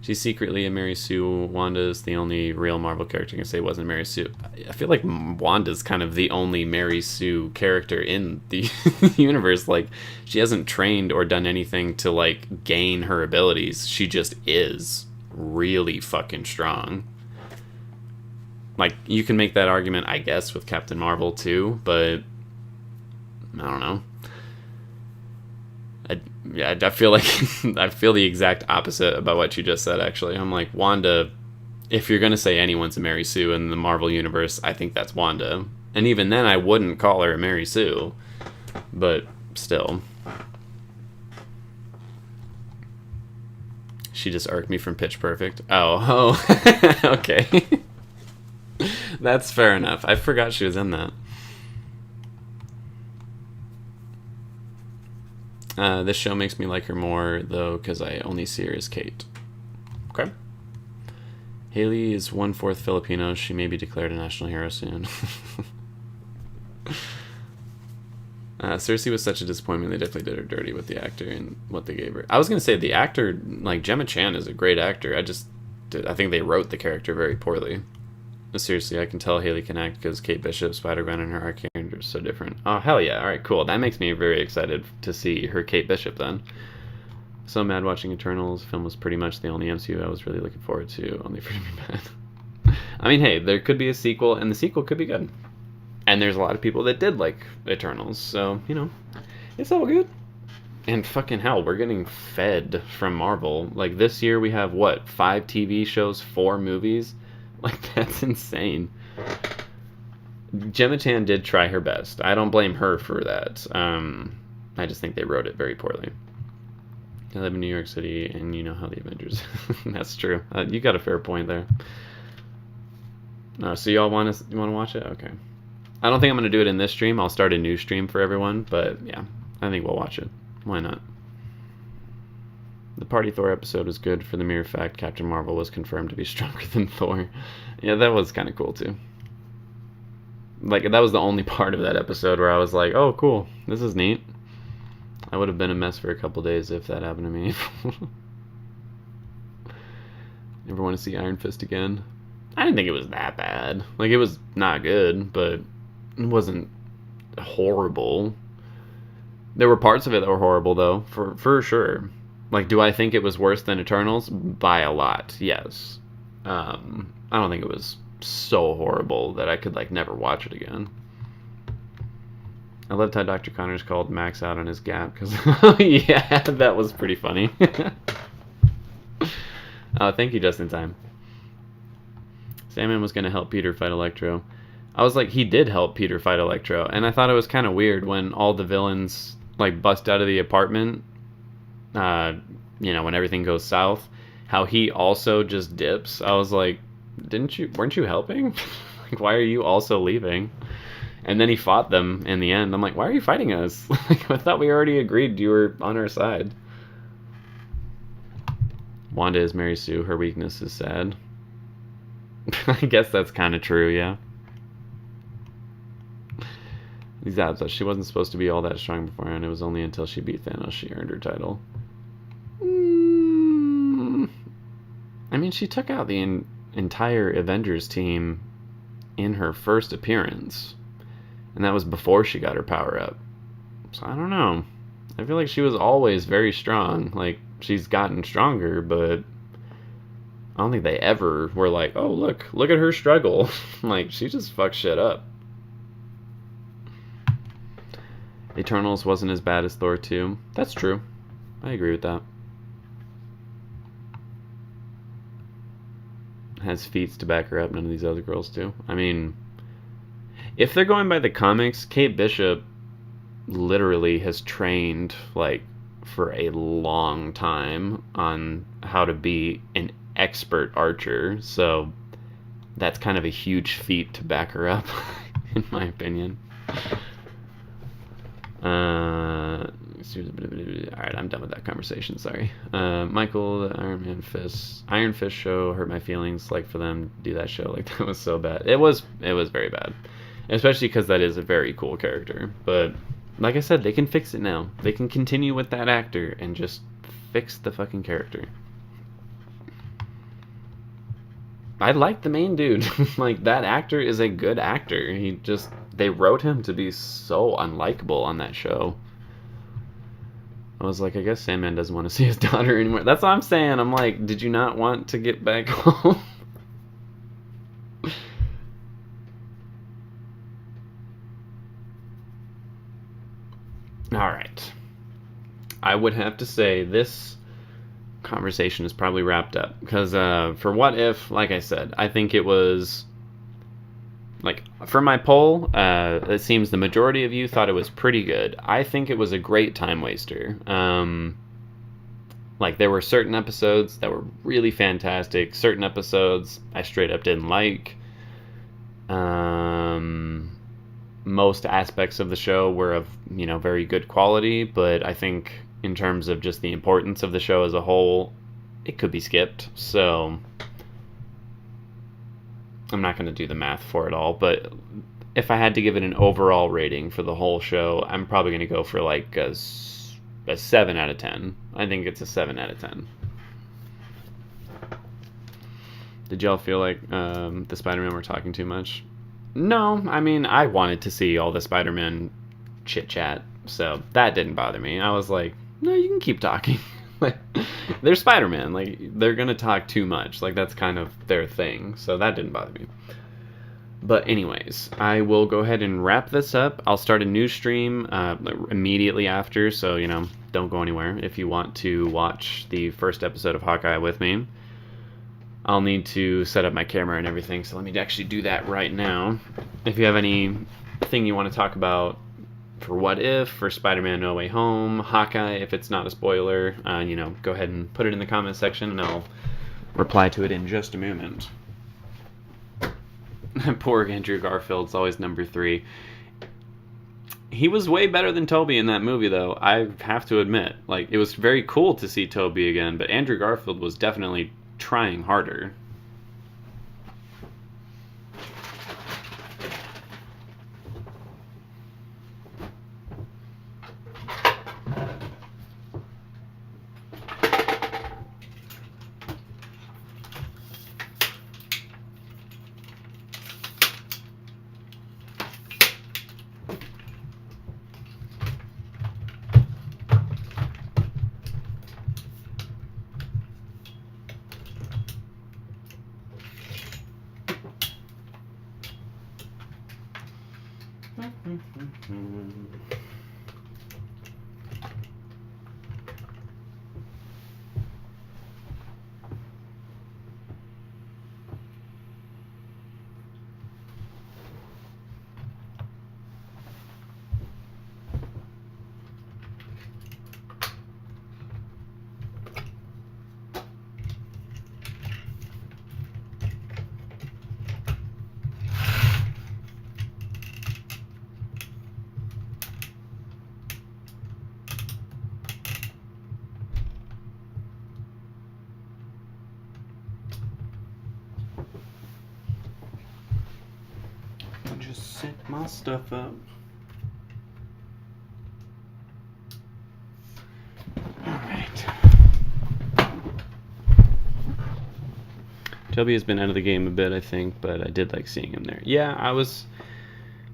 [SPEAKER 1] She's secretly a Mary Sue. Wanda's the only real Marvel character I can say wasn't Mary Sue. I feel like Wanda's kind of the only Mary Sue character in the universe. Like, she hasn't trained or done anything to, like, gain her abilities. She just is really fucking strong. Like, you can make that argument, I guess, with Captain Marvel, too, but I don't know. I feel like I feel the exact opposite about what you just said, actually. I'm like, Wanda, if you're going to say anyone's a Mary Sue in the Marvel Universe, I think that's Wanda. And even then, I wouldn't call her a Mary Sue. But still. She just irked me from Pitch Perfect. Oh, okay. That's fair enough. I forgot she was in that. This show makes me like her more, though, because I only see her as Kate. Okay. Haley is 1/4 Filipino. She may be declared a national hero soon. Cersei was such a disappointment. They definitely did her dirty with the actor and what they gave her. I was going to say, the actor, like, Gemma Chan is a great actor. I think they wrote the character very poorly. Seriously, I can tell Haley can act because Kate Bishop, Spider-Gwen, and her arc character is so different. Oh, hell yeah. All right, cool. That makes me very excited to see her Kate Bishop then. So mad watching Eternals. The film was pretty much the only MCU I was really looking forward to, only for it to be bad. I mean, hey, there could be a sequel, and the sequel could be good. And there's a lot of people that did like Eternals, so, it's all good. And fucking hell, we're getting fed from Marvel. Like, this year we have, 5 TV shows, 4 movies? Like, that's insane. Gemma Chan did try her best. I don't blame her for that. I just think they wrote it very poorly. I live in New York City, and you know how the Avengers... That's true. You got a fair point there. So y'all want to watch it? Okay. I don't think I'm going to do it in this stream. I'll start a new stream for everyone, but yeah. I think we'll watch it. Why not? The Party Thor episode was good for the mere fact Captain Marvel was confirmed to be stronger than Thor. Yeah, that was kind of cool too. Like, that was the only part of that episode where I was like, oh, cool, this is neat. I would have been a mess for a couple days if that happened to me. Ever want to see Iron Fist again? I didn't think it was that bad. Like, it was not good, but it wasn't horrible. There were parts of it that were horrible, though, for sure. Like, do I think it was worse than Eternals? By a lot, yes. I don't think it was so horrible that I could, like, never watch it again. I loved how Dr. Connors called Max out on his gap, because, yeah, that was pretty funny. Thank you, Just in Time. Sandman was going to help Peter fight Electro. I was like, he did help Peter fight Electro, and I thought it was kind of weird when all the villains, like, bust out of the apartment, when everything goes south, how he also just dips. I was like, weren't you helping? Like, why are you also leaving? And then he fought them in the end. I'm like, why are you fighting us? Like, I thought we already agreed you were on our side. Wanda is Mary Sue. Her weakness is sad. I guess that's kind of true, yeah. These abs, she wasn't supposed to be all that strong beforehand. It was only until she beat Thanos she earned her title. I mean, she took out the entire Avengers team in her first appearance. And that was before she got her power up. So I don't know. I feel like she was always very strong. Like, she's gotten stronger, but I don't think they ever were like, oh, look at her struggle. Like, she just fucks shit up. Eternals wasn't as bad as Thor 2. That's true. I agree with that. Has feats to back her up. None of these other girls do. I mean, if they're going by the comics, Kate Bishop literally has trained, like, for a long time on how to be an expert archer. So that's kind of a huge feat to back her up, in my opinion. Alright, I'm done with that conversation, sorry. Michael, the Iron Fist show hurt my feelings, like, for them to do that show, like, that was so bad. It was very bad. Especially because that is a very cool character. But, like I said, they can fix it now. They can continue with that actor and just fix the fucking character. I like the main dude. Like, that actor is a good actor. They wrote him to be so unlikable on that show. I was like, I guess Sandman doesn't want to see his daughter anymore. That's what I'm saying. I'm like, did you not want to get back home? Alright. I would have to say this conversation is probably wrapped up. Because for What If, like I said, I think it was... Like, for my poll, it seems the majority of you thought it was pretty good. I think it was a great time waster. Like, there were certain episodes that were really fantastic. Certain episodes I straight up didn't like. Most aspects of the show were of, very good quality. But I think in terms of just the importance of the show as a whole, it could be skipped. So... I'm not going to do the math for it all, but if I had to give it an overall rating for the whole show, I'm probably going to go for like a 7 out of 10. I think it's a 7 out of 10. Did y'all feel like the Spider-Man were talking too much? No, I mean, I wanted to see all the Spider-Man chit-chat, so that didn't bother me. I was like, no, you can keep talking. Like, they're Spider-Man. Like, they're gonna talk too much. Like, that's kind of their thing. So that didn't bother me. But anyways, I will go ahead and wrap this up. I'll start a new stream immediately after. So, don't go anywhere if you want to watch the first episode of Hawkeye with me. I'll need to set up my camera and everything. So let me actually do that right now. If you have anything you want to talk about for What If, for Spider-Man No Way Home, Hawkeye, if it's not a spoiler, go ahead and put it in the comment section and I'll reply to it in just a moment. Poor Andrew Garfield's always number 3. He was way better than Toby in that movie, though. I have to admit, like, it was very cool to see Toby again, but Andrew Garfield was definitely trying harder. Just set my stuff up. Alright. Toby has been out of the game a bit, I think, but I did like seeing him there. Yeah,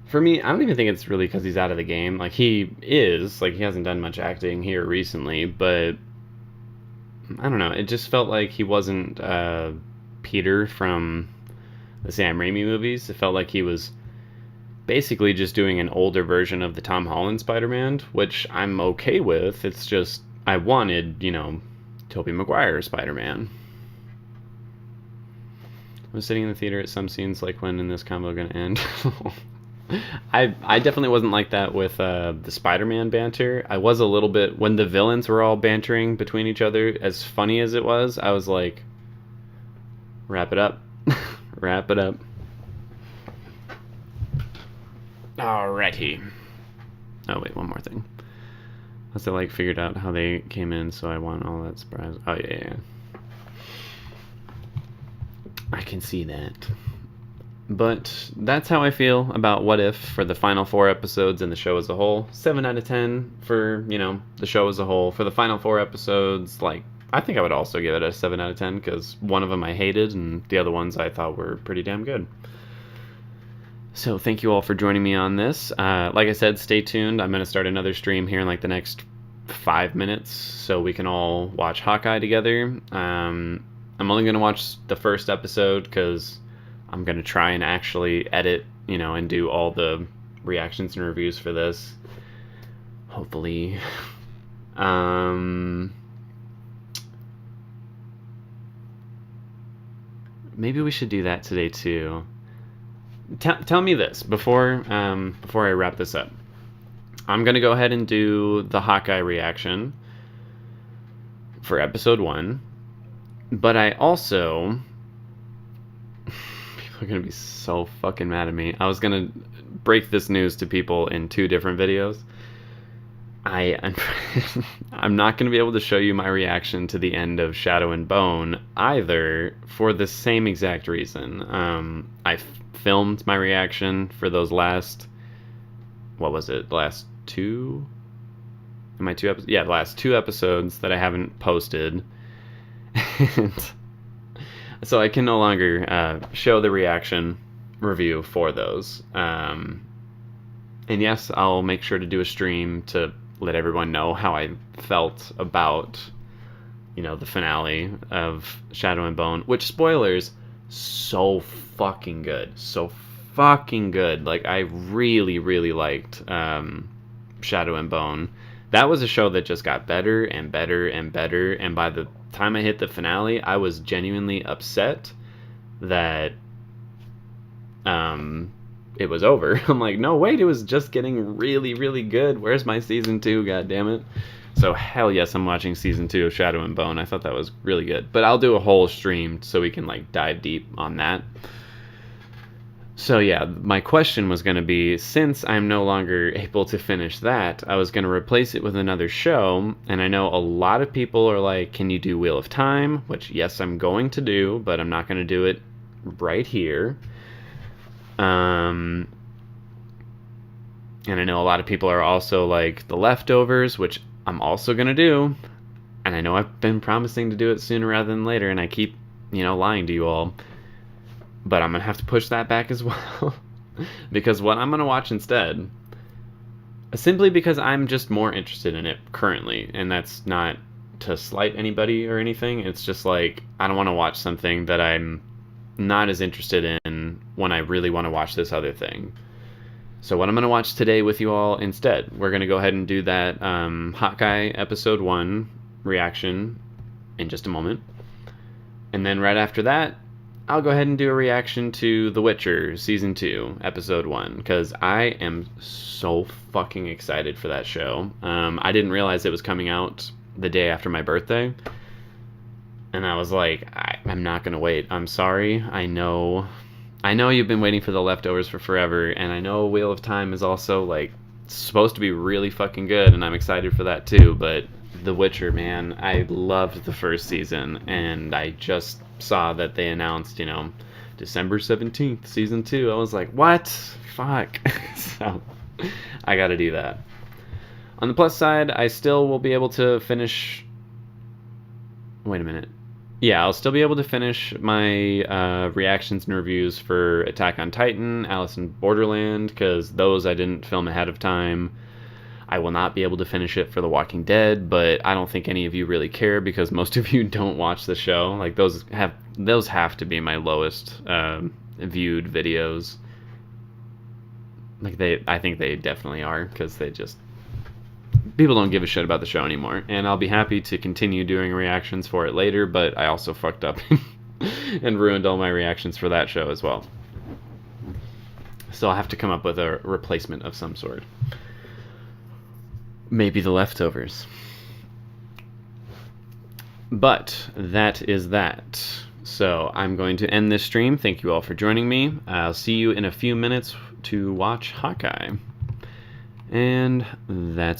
[SPEAKER 1] for me, I don't even think it's really because he's out of the game. Like, he hasn't done much acting here recently, but I don't know. It just felt like he wasn't Peter from the Sam Raimi movies. It felt like he was basically just doing an older version of the Tom Holland Spider-Man, which I'm okay with. It's just, I wanted, Tobey Maguire Spider-Man. I was sitting in the theater at some scenes, like, when is this combo gonna end? I definitely wasn't like that with the Spider-Man banter. I was a little bit, when the villains were all bantering between each other, as funny as it was, I was like, wrap it up. Wrap it up. Alrighty. Oh, wait, one more thing. Must have, like, figured out how they came in, so I want all that surprise. Oh, yeah. I can see that. But that's how I feel about What If for the final 4 episodes and the show as a whole. 7 out of 10 for, the show as a whole. For the final 4 episodes, like, I think I would also give it a 7 out of 10, because one of them I hated, and the other ones I thought were pretty damn good. So thank you all for joining me on this. Like I said, stay tuned. I'm going to start another stream here in like the next 5 minutes so we can all watch Hawkeye together. I'm only going to watch the first episode because I'm going to try and actually edit, and do all the reactions and reviews for this. Hopefully. Maybe we should do that today too. Tell me this before I wrap this up. I'm going to go ahead and do the Hawkeye reaction for episode 1. But I also... People are going to be so fucking mad at me. I was going to break this news to people in 2 different videos. I'm not going to be able to show you my reaction to the end of Shadow and Bone either, for the same exact reason. I filmed my reaction for those last... What was it? The last 2? Am I 2 episodes? Yeah, the last 2 episodes that I haven't posted. And so I can no longer show the reaction review for those. And yes, I'll make sure to do a stream to let everyone know how I felt about, the finale of Shadow and Bone. Which, spoilers, so fucking good. So fucking good. Like, I really, really liked Shadow and Bone. That was a show that just got better and better and better, and by the time I hit the finale, I was genuinely upset that it was over. I'm like, no, wait, it was just getting really, really good. Where's my season 2? God damn it. So hell yes, I'm watching season 2 of Shadow and Bone. I thought that was really good. But I'll do a whole stream so we can, like, dive deep on that. So yeah, my question was going to be, since I'm no longer able to finish that, I was going to replace it with another show, and I know a lot of people are like, can you do Wheel of Time? Which, yes, I'm going to do, but I'm not going to do it right here. And I know a lot of people are also like The Leftovers, which I'm also going to do, and I know I've been promising to do it sooner rather than later, and I keep, lying to you all. But I'm going to have to push that back as well. Because what I'm going to watch instead, simply because I'm just more interested in it currently, and that's not to slight anybody or anything, it's just like, I don't want to watch something that I'm not as interested in when I really want to watch this other thing. So what I'm going to watch today with you all instead, we're going to go ahead and do that Hawkeye Episode 1 reaction in just a moment. And then right after that, I'll go ahead and do a reaction to The Witcher Season 2, Episode 1, because I am so fucking excited for that show. I didn't realize it was coming out the day after my birthday, and I was like, I'm not going to wait. I'm sorry. I know you've been waiting for The Leftovers for forever, and I know Wheel of Time is also, like, supposed to be really fucking good, and I'm excited for that too, but The Witcher, man, I loved the first season, and I just saw that they announced, December 17th, season 2. I was like, what? Fuck. So, I gotta do that. On the plus side, I still will be able to finish... Wait a minute. Yeah, I'll still be able to finish my reactions and reviews for Attack on Titan, Alice in Borderland, because those I didn't film ahead of time. I will not be able to finish it for The Walking Dead, but I don't think any of you really care because most of you don't watch the show. Like, those have to be my lowest viewed videos. Like, I think they definitely are, because people don't give a shit about the show anymore. And I'll be happy to continue doing reactions for it later, but I also fucked up and ruined all my reactions for that show as well. So I'll have to come up with a replacement of some sort. Maybe The Leftovers. But that is that. So I'm going to end this stream. Thank you all for joining me. I'll see you in a few minutes to watch Hawkeye. And that's